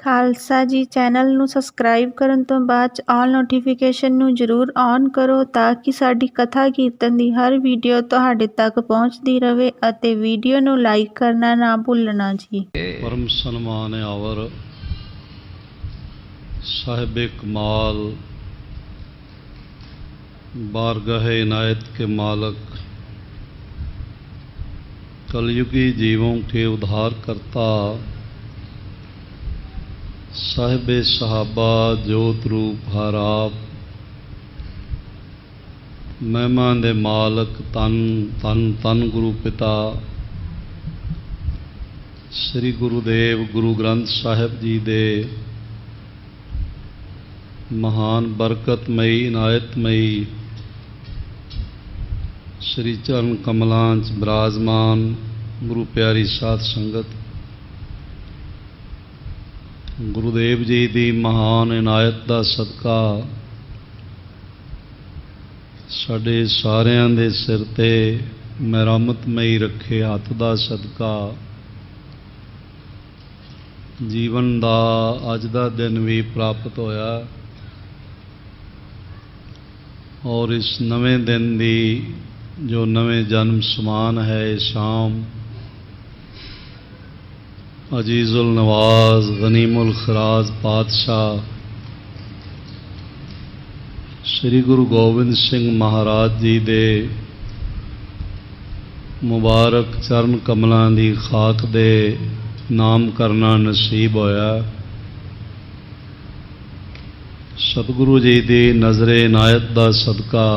ਖਾਲਸਾ ਜੀ ਚੈਨਲ ਨੂੰ ਸਬਸਕ੍ਰਾਈਬ ਕਰਨ ਤੋਂ ਬਾਅਦ 'ਚ ਆਲ ਨੋਟੀਫਿਕੇਸ਼ਨ ਨੂੰ ਜ਼ਰੂਰ ਔਨ ਕਰੋ ਤਾਂ ਕਿ ਸਾਡੀ ਕਥਾ ਕੀਰਤਨ ਦੀ ਹਰ ਵੀਡੀਓ ਤੁਹਾਡੇ ਤੱਕ ਪਹੁੰਚਦੀ ਰਹੇ ਅਤੇ ਵੀਡੀਓ ਨੂੰ ਲਾਈਕ ਕਰਨਾ ਨਾ ਭੁੱਲਣਾ ਜੀ। परम सन्मान आवर साहिब कमाल बारगाह इनायत के मालक कलयुगी जीवों के उद्धार करता साहिब सहाबा जोत रूप हर आप महिमा दे मालक तन तन तन गुरु पिता श्री गुरुदेव गुरु ग्रंथ साहिब जी दे महान बरकतमयी इनायतमयी श्री चरण कमलां च विराजमान गुरु प्यारी साध संगत गुरुदेव जी दी महान इनायत दा सदका साडे सारियां दे सिर ते मेहरमतमई रखे हथ दा सदका जीवन दा अज दा दिन भी प्राप्त होया और इस नवे दिन दी जो नवे जन्म समान है शाम अजीजुल नवाज गनीमुल खराज पातशाह श्री गुरु गोबिंद सिंह महाराज जी दे मुबारक चरण कमलों की खाक दे नाम करना नसीब होया। सतगुरु जी की नज़रे इनायत दा सदका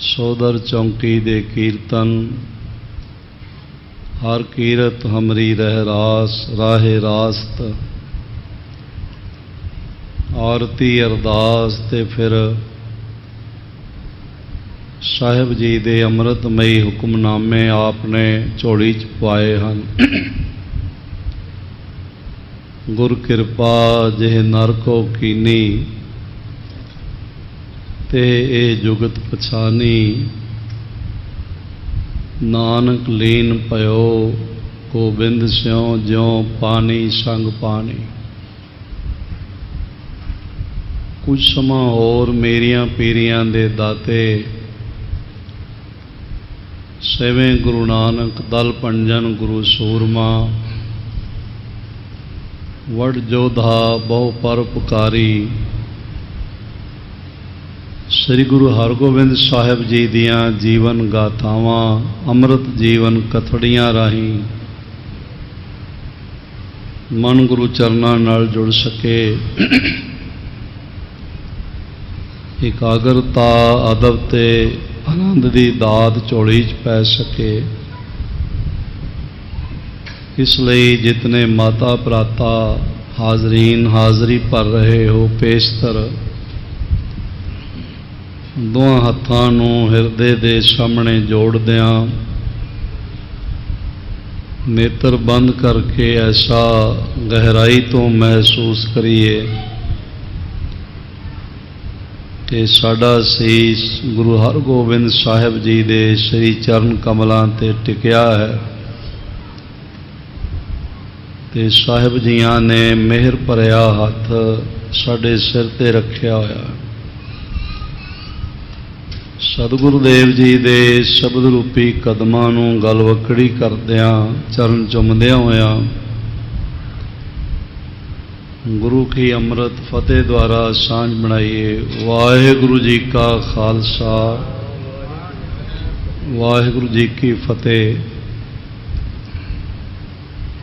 सौदर चौंकी दे कीर्तन हर कीरत हमरी रह रास राहे रास्त आरती अरदास ते फिर साहिब जी दे अमृतमयी हुक्मनामे आपने झोली च पाए हैं। गुर कृपा जिह नर को कीनी ते ए जुगत पछानी नानक लीन पयो गोबिंद स्यों ज्यों पानी संग पानी। कुछ समा होर मेरियां पीरियां दे दाते सेवें गुरु नानक दल पंजन गुरु सूरमा वड जोधा बहु परोपकारी श्री गुरु हरगोबिंद साहिब जी दियां जीवन गाथावां अमृत जीवन कथड़ियां राही मन गुरु चरनां नाल जुड़ सके एकाग्रता अदब ते आनंद की दात झोली च पै सके इसलिए जितने माता भराता हाजरीन हाजरी भर रहे हो पेशतर दोवां हत्थां नूं हिरदे दे सामने जोड़दियां नेत्र बंद करके ऐसा गहराई तो महसूस करिए कि साडा सीस गुरु हरगोबिंद साहिब जी दे श्री चरण कमलों ते टिकिया है ते साहिब जियां ने मेहर भरिया हथ साडे सिर ते रखिया होया। सतगुरुदेव जी दे शब्द रूपी कदमां नूं गलवकड़ी करदियां चरण चुमदियां होया गुरु की अमृत फतेह द्वारा सांझ बनाइए। वाहिगुरु जी का खालसा वाहिगुरु जी की फतेह।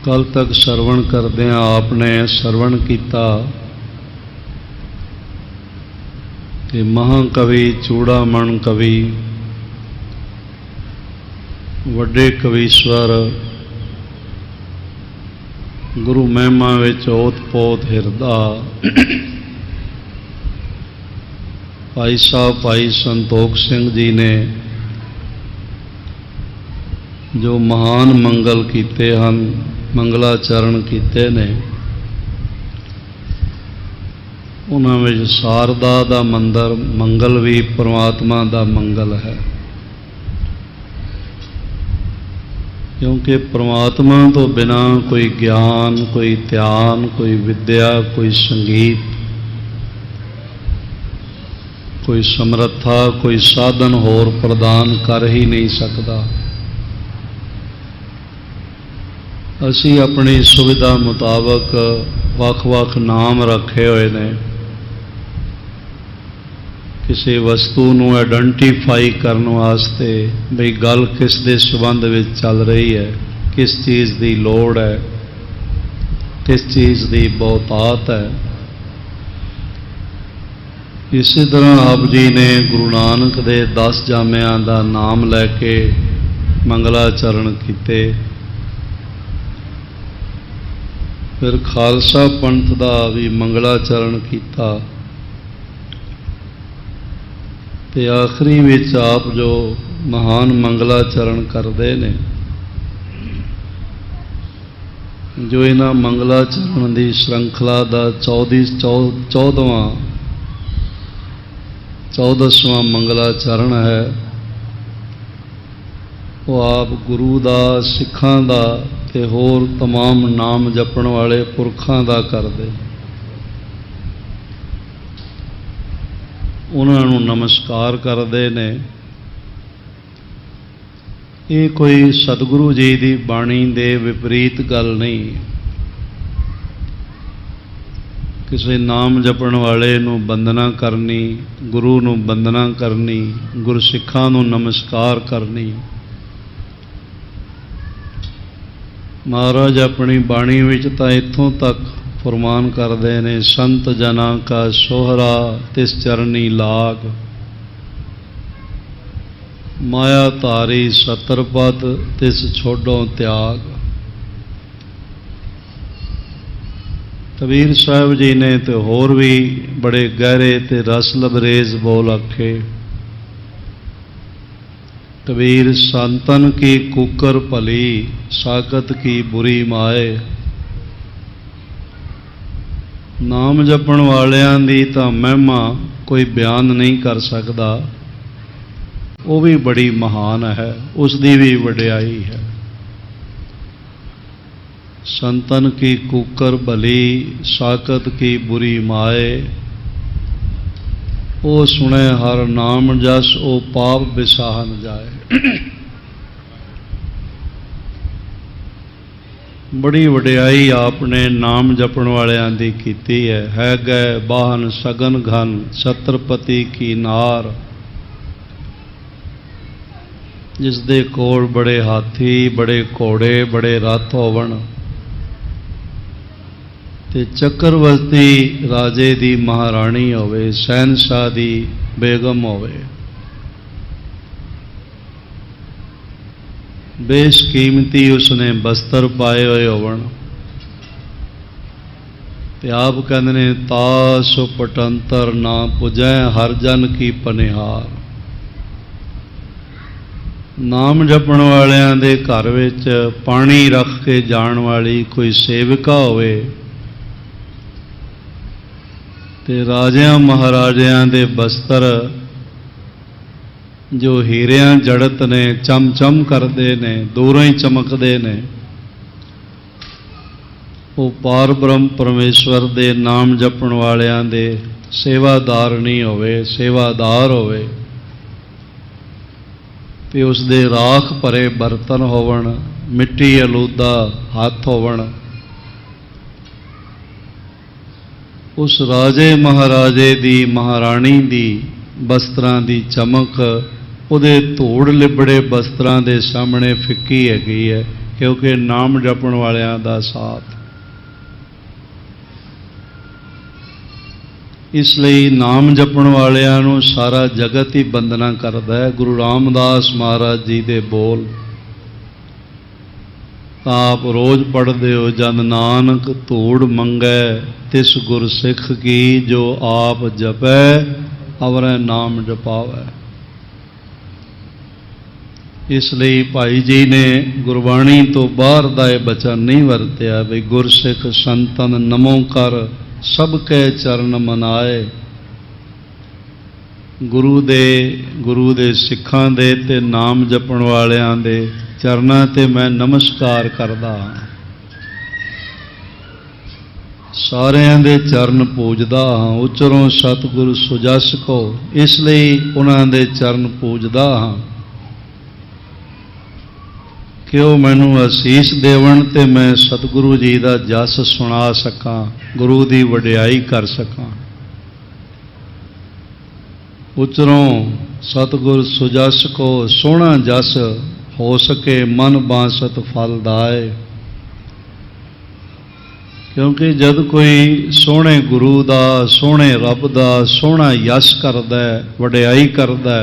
कल तक सरवण करदियां आपने सरवण किया कि महाकवि चूड़ामण कवि वड्डे कवीश्वर गुरु महिमा विच ओत पोत हिरदा भाई साहब भाई संतोख सिंह जी ने जो महान मंगल कीते हैं मंगलाचरण कीते ने उन्होंने शारदा दा मंदिर मंगल भी परमात्मा दा मंगल है। क्योंकि परमात्मा तो बिना कोई ज्ञान, कोई ध्यान, कोई विद्या, कोई संगीत, कोई समर्था, कोई साधन होर प्रदान कर ही नहीं सकता। असी अपनी सुविधा मुताबक वख-वख नाम रखे हुए ने, किसी वस्तु नूं आइडेंटिफाई करने वास्ते बई गल किस दे संबंध विच चल रही है, किस चीज़ की लोड़ है, किस चीज़ की बहुतात है। इसी तरह आप जी ने गुरु नानक दे 10 जामियां दा नाम लैके मंगलाचरण किते, फिर खालसा पंथ दा भी मंगलाचरण किया, ते आखिरी विच आप जो महान मंगलाचरण करते ने, जो इन्हां मंगलाचरण की श्रृंखला का 14वां मंगलाचरण है, वो आप गुरु दा, सिखां दा ते होर तमाम नाम जपण वाले पुरखां दा करदे। उन्होंने नमस्कार करते ने। ये कोई सतगुरु जी की बाणी दे विपरीत गल नहीं। किसी नाम जपण वाले नूं वंदना करनी, गुरु नूं वंदना करनी, गुरसिखां नूं नमस्कार करनी। महाराज अपनी बाणी विच तां इत्थों तक फरमान करते ने, संत जना का सोहरा तिस चरनी लाग, माया धारी सतरपत तिस छोड़ों त्याग। कबीर साहब जी ने तो होर भी बड़े गहरे ते रस लबरेज बोल आखे। कबीर संतन की कुकर भली, साकत की बुरी माए। नाम जपण वालियां दी तां महिमा कोई बयान नहीं कर सकता, वो भी बड़ी महान है, उसकी भी वड्याई है। संतन की कुकर भली, साकत की बुरी माए। ओ सुने हर नाम जस, ओ पाप बिसाह न जाए। बड़ी वड्याई आपने नाम जपण वालियां दी कीती है गए बाहन सगन घन, छत्रपति की नार। जिस दे कोल बड़े हाथी, बड़े घोड़े, बड़े रथ होवन, ते चक्रवर्ती राजे दी महाराणी होवे, शहनशाह दी बेगम होवे, बेशकीमती उसने बस्तर पाए हुए होवन, ते आप कहते ने तास पटंतर ना पुजै, हर जन की पनिहार। नाम जपण वालियां दे घर विच पानी रख के जाण वाली कोई सेविका होवे, ते राजियां महाराजियां दे बस्तर जो हीरियां जड़त ने, चम चम करते ने, दूरों ही चमकते ने, वो पार ब्रह्म परमेश्वर दे नाम जपण वालियां दे सेवादार नहीं होवे, सेवादार होवे, ते उस दे राख भरे बर्तन होवन, मिट्टी आलूदा हथ होवन। उस राजे महाराजे दी, महाराणी दी बस्त्रां दी चमक उहदे धूड़ लिबड़े बस्त्रां दे सामने फिक्की हैगी है, क्योंकि नाम जपण वालियां दा साथ। इसलिए नाम जपण वालियां नूं सारा जगत ही वंदना करदा है। गुरु रामदास महाराज जी दे बोल आप रोज पढ़ते हो, जन नानक धूड़ मंगै तिस गुर सिख की, जो आप जपै अवरै नाम जपावै। इसलिए भाई जी ने गुरबाणी तो बाहर दा यह बचन नहीं वरत्या भी गुरसिख संतन नमो कर सबके चरण मनाए। गुरु दे सिखां दे ते नाम जपण वालियां दे ਚਰਨਾਂ ਤੇ ਮੈਂ ਨਮਸਕਾਰ ਕਰਦਾ ਹਾਂ। ਸਾਰਿਆਂ ਦੇ ਚਰਨ ਪੂਜਦਾ ਹਾਂ। ਉਚਰੋਂ ਸਤਿਗੁਰੂ ਸੁਜਸ ਕੋ, ਇਸ ਲਈ ਉਹਨਾਂ ਦੇ ਚਰਨ ਪੂਜਦਾ ਹਾਂ ਕਿ ਉਹ ਮੈਨੂੰ ਅਸੀਸ ਦੇਵਣ ਤੇ ਮੈਂ ਸਤਿਗੁਰੂ ਜੀ ਦਾ ਜਸ ਸੁਣਾ ਸਕਾਂ, ਗੁਰੂ ਦੀ ਵਡਿਆਈ ਕਰ ਸਕਾਂ। ਉਚਰੋਂ ਸਤਿਗੁਰ ਸੁਜਸ ਕੋ, ਸੋਹਣਾ ਜਸ ਹੋ ਸਕੇ ਮਨ ਬਾਸਤ ਫਲ ਦਾਏ। ਕਿਉਂਕਿ ਜਦ ਕੋਈ ਸੋਹਣੇ ਗੁਰੂ ਦਾ, ਸੋਹਣੇ ਰੱਬ ਦਾ ਸੋਹਣਾ ਯਸ਼ ਕਰਦਾ, ਵਡਿਆਈ ਕਰਦਾ,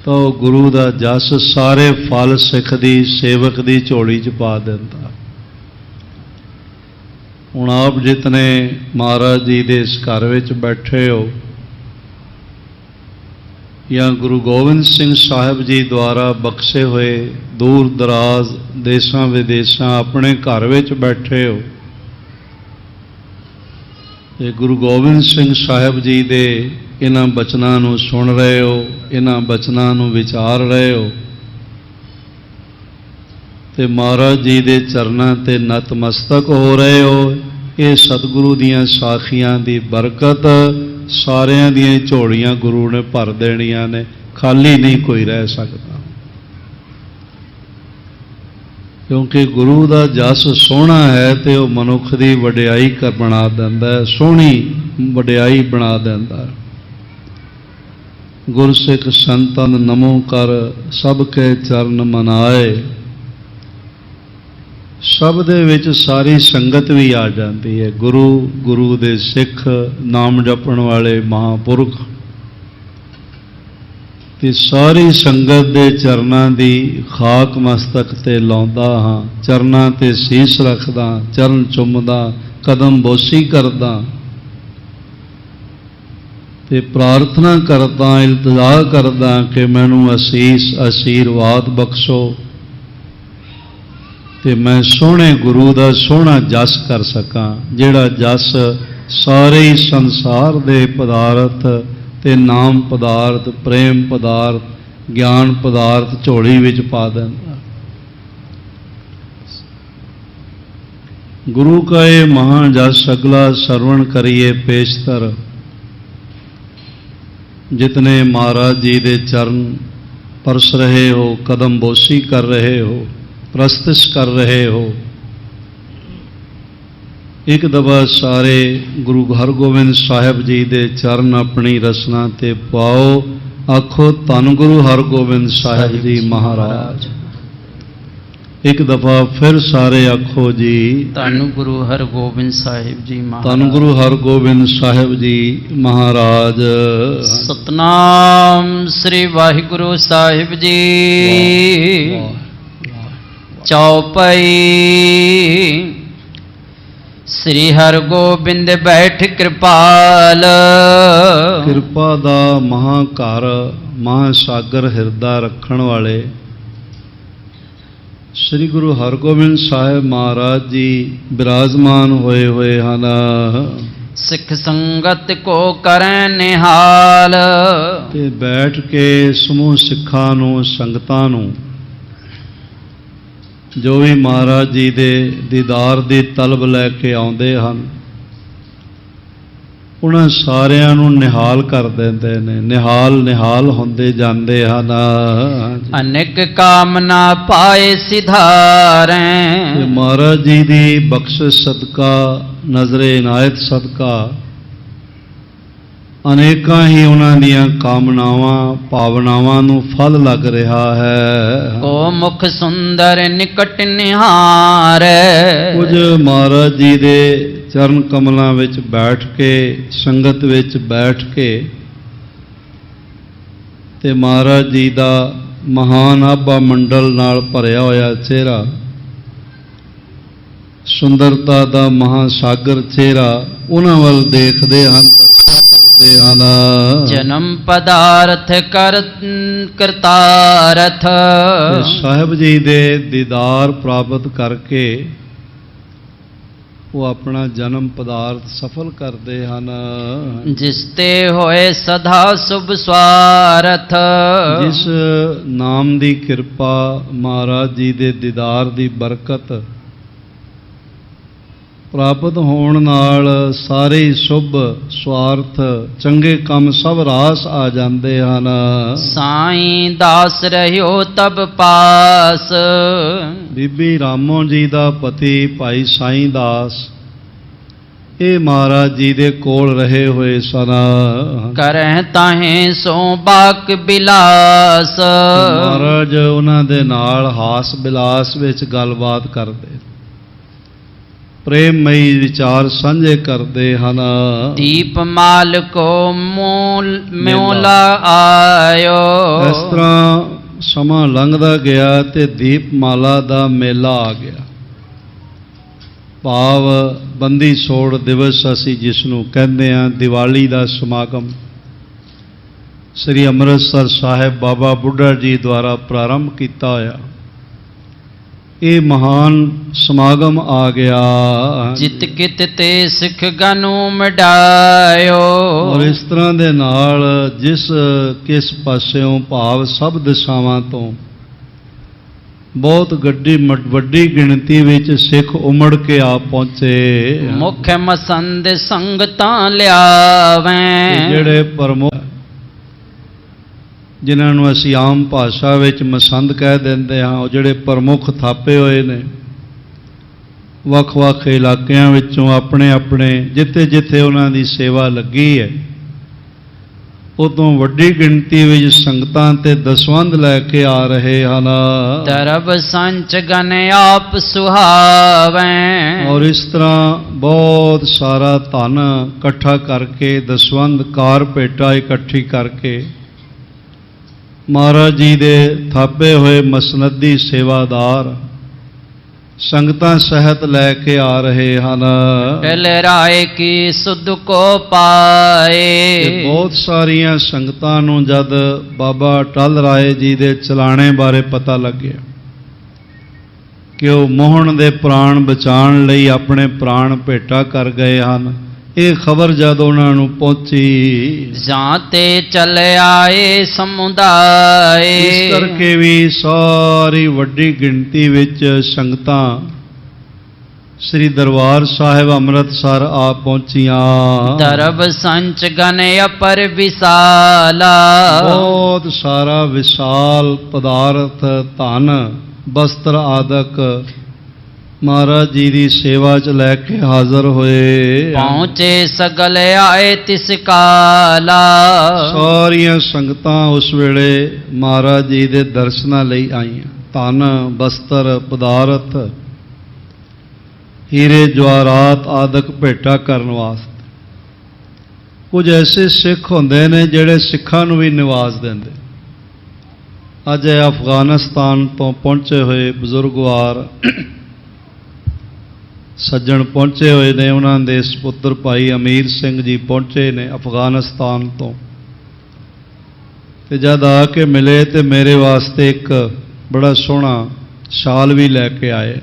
ਤਾਂ ਉਹ ਗੁਰੂ ਦਾ ਜਸ ਸਾਰੇ ਫਲ ਸਿੱਖ ਦੀ, ਸੇਵਕ ਦੀ ਝੋਲੀ 'ਚ ਪਾ ਦਿੰਦਾ। ਹੁਣ ਆਪ ਜਿਤਨੇ ਮਹਾਰਾਜ ਜੀ ਦੇ ਇਸ ਘਰ ਵਿੱਚ ਬੈਠੇ ਹੋ, ਜਾਂ ਗੁਰੂ ਗੋਬਿੰਦ ਸਿੰਘ ਸਾਹਿਬ ਜੀ ਦੁਆਰਾ ਬਖਸ਼ੇ ਹੋਏ ਦੂਰ ਦਰਾਜ਼ ਦੇਸ਼ਾਂ ਵਿਦੇਸ਼ਾਂ ਆਪਣੇ ਘਰ ਵਿੱਚ ਬੈਠੇ ਹੋ, ਇਹ ਗੁਰੂ ਗੋਬਿੰਦ ਸਿੰਘ ਸਾਹਿਬ ਜੀ ਦੇ ਇਹਨਾਂ ਬਚਨਾਂ ਨੂੰ ਸੁਣ ਰਹੇ ਹੋ, ਇਹਨਾਂ ਬਚਨਾਂ ਨੂੰ ਵਿਚਾਰ ਰਹੇ ਹੋ, ਤੇ ਮਹਾਰਾਜ ਜੀ ਦੇ ਚਰਨਾਂ ਤੇ ਨਤਮਸਤਕ ਹੋ ਰਹੇ ਹੋ। ਇਹ ਸਤਿਗੁਰੂ ਦੀਆਂ ਸਾਖੀਆਂ ਦੀ ਬਰਕਤ ਸਾਰਿਆਂ ਦੀਆਂ ਝੋਲੀਆਂ ਗੁਰੂ ਨੇ ਭਰ ਦੇਣੀਆਂ ਨੇ, ਖਾਲੀ ਨਹੀਂ ਕੋਈ ਰਹਿ ਸਕਦਾ। ਕਿਉਂਕਿ ਗੁਰੂ ਦਾ ਜਸ ਸੋਹਣਾ ਹੈ ਤੇ ਉਹ ਮਨੁੱਖ ਦੀ ਵਡਿਆਈ ਬਣਾ ਦਿੰਦਾ ਹੈ, ਸੋਹਣੀ ਵਡਿਆਈ ਬਣਾ ਦਿੰਦਾ ਹੈ। ਗੁਰਸਿੱਖ ਸੰਤਨ ਨਮੋ ਕਰ, ਸਭ ਕੇ ਚਰਨ ਮਨਾਏ। ਸਭ ਦੇ ਵਿੱਚ ਸਾਰੀ ਸੰਗਤ ਵੀ ਆ ਜਾਂਦੀ ਹੈ। ਗੁਰੂ, ਗੁਰੂ ਦੇ ਸਿੱਖ, ਨਾਮ ਜਪਣ ਵਾਲੇ ਮਹਾਂਪੁਰਖ, ਤੇ ਸਾਰੀ ਸੰਗਤ ਦੇ ਚਰਨਾਂ ਦੀ ਖਾਕ ਮਸਤਕ ਤੇ ਲਾਉਂਦਾ ਹਾਂ। ਚਰਨਾਂ ਤੇ ਸੀਸ ਰੱਖਦਾ, ਚਰਨ ਚੁੰਮਦਾ, ਕਦਮ ਬੋਸੀ ਕਰਦਾ ਤੇ ਪ੍ਰਾਰਥਨਾ ਕਰਦਾ, ਇਲਤਜਾ ਕਰਦਾ ਕਿ ਮੈਨੂੰ ਅਸੀਸ, ਅਸ਼ੀਰਵਾਦ ਬਖਸ਼ੋ ਤੇ ਮੈਂ ਸੋਹਣੇ ਗੁਰੂ ਦਾ ਸੋਹਣਾ ਜਸ ਕਰ ਸਕਾਂ, ਜਿਹੜਾ ਜਸ ਸਾਰੇ ਹੀ ਸੰਸਾਰ ਦੇ ਪਦਾਰਥ ਤੇ ਨਾਮ ਪਦਾਰਥ, ਪ੍ਰੇਮ ਪਦਾਰਥ, ਗਿਆਨ ਪਦਾਰਥ ਝੋਲੀ ਵਿੱਚ ਪਾ ਦਿੰਦਾ। ਗੁਰੂ ਕਾ ਇਹ ਮਹਾਂ ਜਸ ਅਗਲਾ ਸਰਵਣ ਕਰੀਏ ਪੇਸ਼ਤਰ। जितने महाराज जी दे चरण परस रहे हो, कदम बोसी कर रहे हो, प्रस्तिश कर रहे हो, एक दफा सारे गुरु हरगोबिंद साहिब जी दे चरण अपनी रसना ते पाओ। आखो धन गुरु हरगोबिंद साहिब जी महाराज। एक दफा फिर सारे आखो जी, धन गुरु हरगोबिंद साहिब जी महाराज। धन गुरु हरगोबिंद साहिब जी महाराज। सतनाम श्री वाहिगुरु साहिब जी। चौपाई श्री हरगोबिंद बैठ कृपाल। किरपा दा महाकार, महासागर हिरदा रखण वाले श्री गुरु हरगोबिंद साहिब महाराज जी विराजमान होए हुए हैं। सिख संगत को करें निहाल। ते बैठ के समूह सिखां नूं, संगतां नूं, जो भी महाराज जी दे दीदार दी तलब लैके आउंदे हन, उन्हां सारियां नूं निहाल कर दिंदे ने। निहाल निहाल हुंदे जांदे हन। अनेक कामना पाए सिधारे। महाराज जी दी बख्शिश सदका, नजरे इनायत सदका अनेकां ही उन्हां दीयां कामनावां, भावनावां नूं फल लग रहा है। को मुख सुंदर निकट निहारे। कुछ महाराज जी दे चरण कमलों विच बैठ के, संगत विच बैठ के ते महाराज जी दा महान आभा मंडल नाल भरिया होया चेहरा, सुंदरता दा महासागर चेहरा उन्हां वल देखदे हन, दर्शन करदे हन। जन्म पदार्थ करतारथ। साहिब जी दे दीदार प्राप्त करके ਉਹ ਆਪਣਾ ਜਨਮ ਪਦਾਰਥ ਸਫਲ ਕਰਦੇ ਹਨ। ਜਿਸ ਤੇ ਹੋਏ ਸਦਾ ਸੁਭ ਸਵਾਰਥ, ਜਿਸ ਨਾਮ ਦੀ ਕਿਰਪਾ, ਮਹਾਰਾਜ ਜੀ ਦੇ ਦੀਦਾਰ ਦੀ ਬਰਕਤ ਪ੍ਰਾਪਤ ਹੋਣ ਨਾਲ ਸਾਰੇ ਹੀ ਸ਼ੁਭ ਸਵਾਰਥ ਚੰਗੇ ਕੰਮ ਸਭ ਰਾਸ ਆ ਜਾਂਦੇ ਹਨ। ਸਾਈਂ ਦਾਸ ਰਹਿਓ ਤਬ ਪਾਸ, ਬੀਬੀ ਰਾਮੋ ਜੀ ਦਾ ਪਤੀ ਭਾਈ ਸਾਈਂ ਦਾਸ ਇਹ ਮਹਾਰਾਜ ਜੀ ਦੇ ਕੋਲ ਰਹੇ ਹੋਏ ਸਨ। ਕਰਹਿ ਤਾਹੇ ਸੋ ਬਾਕ ਬਿਲਾਸ, ਮਹਾਰਾਜ ਉਹਨਾਂ ਦੇ ਨਾਲ ਹਾਸ ਬਿਲਾਸ ਵਿੱਚ ਗੱਲਬਾਤ ਕਰਦੇ, ਪ੍ਰੇਮਮਈ ਵਿਚਾਰ ਸਾਂਝੇ ਕਰਦੇ ਹਨ। ਦੀਪ ਮਾਲ ਕੋ ਮੋਲਾ ਆਇਓ, ਇਸ ਤਰ੍ਹਾਂ ਸਮਾਂ ਲੰਘਦਾ ਗਿਆ ਤੇ ਦੀਪਮਾਲਾ ਦਾ ਮੇਲਾ ਆ ਗਿਆ। ਭਾਵ ਬੰਦੀ ਛੋੜ ਦਿਵਸ ਅਸੀਂ ਜਿਸ ਨੂੰ ਕਹਿੰਦੇ ਹਾਂ, ਦੀਵਾਲੀ ਦਾ ਸਮਾਗਮ ਸ੍ਰੀ ਅੰਮ੍ਰਿਤਸਰ ਸਾਹਿਬ ਬਾਬਾ ਬੁੱਢਾ ਜੀ ਦੁਆਰਾ ਪ੍ਰਾਰੰਭ ਕੀਤਾ ਹੋਇਆ ਇਹ ਮਹਾਨ ਸਮਾਗਮ ਆ ਗਿਆ। ਜਿਤ ਕਿਤ ਤੇ ਸਿੱਖ ਗਨੂ ਮਡਾਇਓ, ਔਰ ਇਸ ਤਰ੍ਹਾਂ ਦੇ ਨਾਲ ਜਿਸ ਕਿਸ ਪਾਸਿਓਂ ਭਾਵ ਸਭ ਦਿਸ਼ਾਵਾਂ ਤੋਂ ਬਹੁਤ ਵੱਡੀ ਗਿਣਤੀ ਵਿੱਚ ਸਿੱਖ ਉਮੜ ਕੇ ਆ ਪਹੁੰਚੇ। ਮੁਖ ਮਸੰਦ ਸੰਗਤਾਂ ਲਿਆਵੇਂ, ਜਿਹੜੇ ਪ੍ਰਮੁੱਖ ਜਿਨ੍ਹਾਂ ਨੂੰ ਅਸੀਂ ਆਮ ਭਾਸ਼ਾ ਵਿੱਚ ਮਸੰਦ ਕਹਿ ਦਿੰਦੇ ਹਾਂ, ਉਹ ਜਿਹੜੇ ਪ੍ਰਮੁੱਖ ਥਾਪੇ ਹੋਏ ਨੇ ਵੱਖ-ਵੱਖ ਇਲਾਕਿਆਂ ਵਿੱਚੋਂ ਆਪਣੇ ਆਪਣੇ ਜਿੱਥੇ ਉਹਨਾਂ ਦੀ ਸੇਵਾ ਲੱਗੀ ਹੈ ਉਦੋਂ ਵੱਡੀ ਗਿਣਤੀ ਵਿੱਚ ਸੰਗਤਾਂ ਤੇ ਦਸਵੰਧ ਲੈ ਕੇ ਆ ਰਹੇ ਹਨ। ਦਰਬ ਸੰਚ ਗਨ ਆਪ ਸੁਹਾਵੇਂ, ਔਰ ਇਸ ਤਰ੍ਹਾਂ ਬਹੁਤ ਸਾਰਾ ਧਨ ਇਕੱਠਾ ਕਰਕੇ ਦਸਵੰਧ ਕਾਰ ਭੇਟਾ ਇਕੱਠੀ ਕਰਕੇ ਮਹਾਰਾਜ ਜੀ ਦੇ ਥਾਪੇ ਹੋਏ ਮਸਨਦੀ ਸੇਵਾਦਾਰ ਸੰਗਤਾਂ ਸਹਿਤ ਲੈ ਕੇ ਆ ਰਹੇ ਹਨ। ਲਹਿਰਾਏ ਕੀ ਸੁਧ ਕੋ ਪਾਏ, ਬਹੁਤ ਸਾਰੀਆਂ ਸੰਗਤਾਂ ਨੂੰ ਜਦ ਬਾਬਾ ਟਲ ਰਾਏ ਜੀ ਦੇ ਚਲਾਣੇ ਬਾਰੇ ਪਤਾ ਲੱਗਿਆ ਕਿ ਉਹ ਮੋਹਣ ਦੇ ਪ੍ਰਾਣ ਬਚਾਉਣ ਲਈ ਆਪਣੇ ਪ੍ਰਾਣ ਭੇਟਾ ਕਰ ਗਏ ਹਨ, ਇਹ ਖਬਰ ਜਦ ਉਹਨਾਂ ਨੂੰ ਪਹੁੰਚੀ ਜਾਂ ਤੇ ਚਲ ਆਏ ਸਮੁਦਾਏ, ਇਸ ਕਰਕੇ ਵੀ ਸਾਰੀ ਵੱਡੀ ਗਿਣਤੀ ਵਿੱਚ ਸੰਗਤਾਂ ਸ੍ਰੀ ਦਰਬਾਰ ਸਾਹਿਬ ਅੰਮ੍ਰਿਤਸਰ ਆ ਪਹੁੰਚੀਆਂ। ਦਰਬ ਸੰਚ ਗਨ ਅਪਰ ਵਿਸਾਲਾ, ਬਹੁਤ ਸਾਰਾ ਵਿਸ਼ਾਲ ਪਦਾਰਥ ਧਨ ਬਸਤਰ ਆਦਿਕ ਮਹਾਰਾਜ ਜੀ ਦੀ ਸੇਵਾ 'ਚ ਲੈ ਕੇ ਹਾਜ਼ਰ ਹੋਏ। ਪਹੁੰਚੇ ਸਗਲ ਆਏ ਤਿਸ ਕਾਲਾ, ਸਾਰੀਆਂ ਸੰਗਤਾਂ ਉਸ ਵੇਲੇ ਮਹਾਰਾਜ ਜੀ ਦੇ ਦਰਸ਼ਨਾਂ ਲਈ ਆਈਆਂ। ਧਨ ਬਸਤਰ ਪਦਾਰਥ ਹੀਰੇ ਜਵਾਹਰਾਤ ਆਦਿਕ ਭੇਟਾ ਕਰਨ ਵਾਸਤੇ। ਕੁਝ ਐਸੇ ਸਿੱਖ ਹੁੰਦੇ ਨੇ ਜਿਹੜੇ ਸਿੱਖਾਂ ਨੂੰ ਵੀ ਨਿਵਾਜ਼ ਦਿੰਦੇ। ਅੱਜ ਅਫਗਾਨਿਸਤਾਨ ਤੋਂ ਪਹੁੰਚੇ ਹੋਏ ਬਜ਼ੁਰਗਵਾਰ ਸੱਜਣ ਪਹੁੰਚੇ ਹੋਏ ਨੇ, ਉਹਨਾਂ ਦੇ ਸਪੁੱਤਰ ਭਾਈ ਅਮੀਰ ਸਿੰਘ ਜੀ ਪਹੁੰਚੇ ਨੇ ਅਫਗਾਨਿਸਤਾਨ ਤੋਂ, ਤੇ ਜਦ ਆ ਕੇ ਮਿਲੇ ਤੇ ਮੇਰੇ ਵਾਸਤੇ ਇੱਕ ਬੜਾ ਸੋਹਣਾ ਸ਼ਾਲ ਵੀ ਲੈ ਕੇ ਆਏ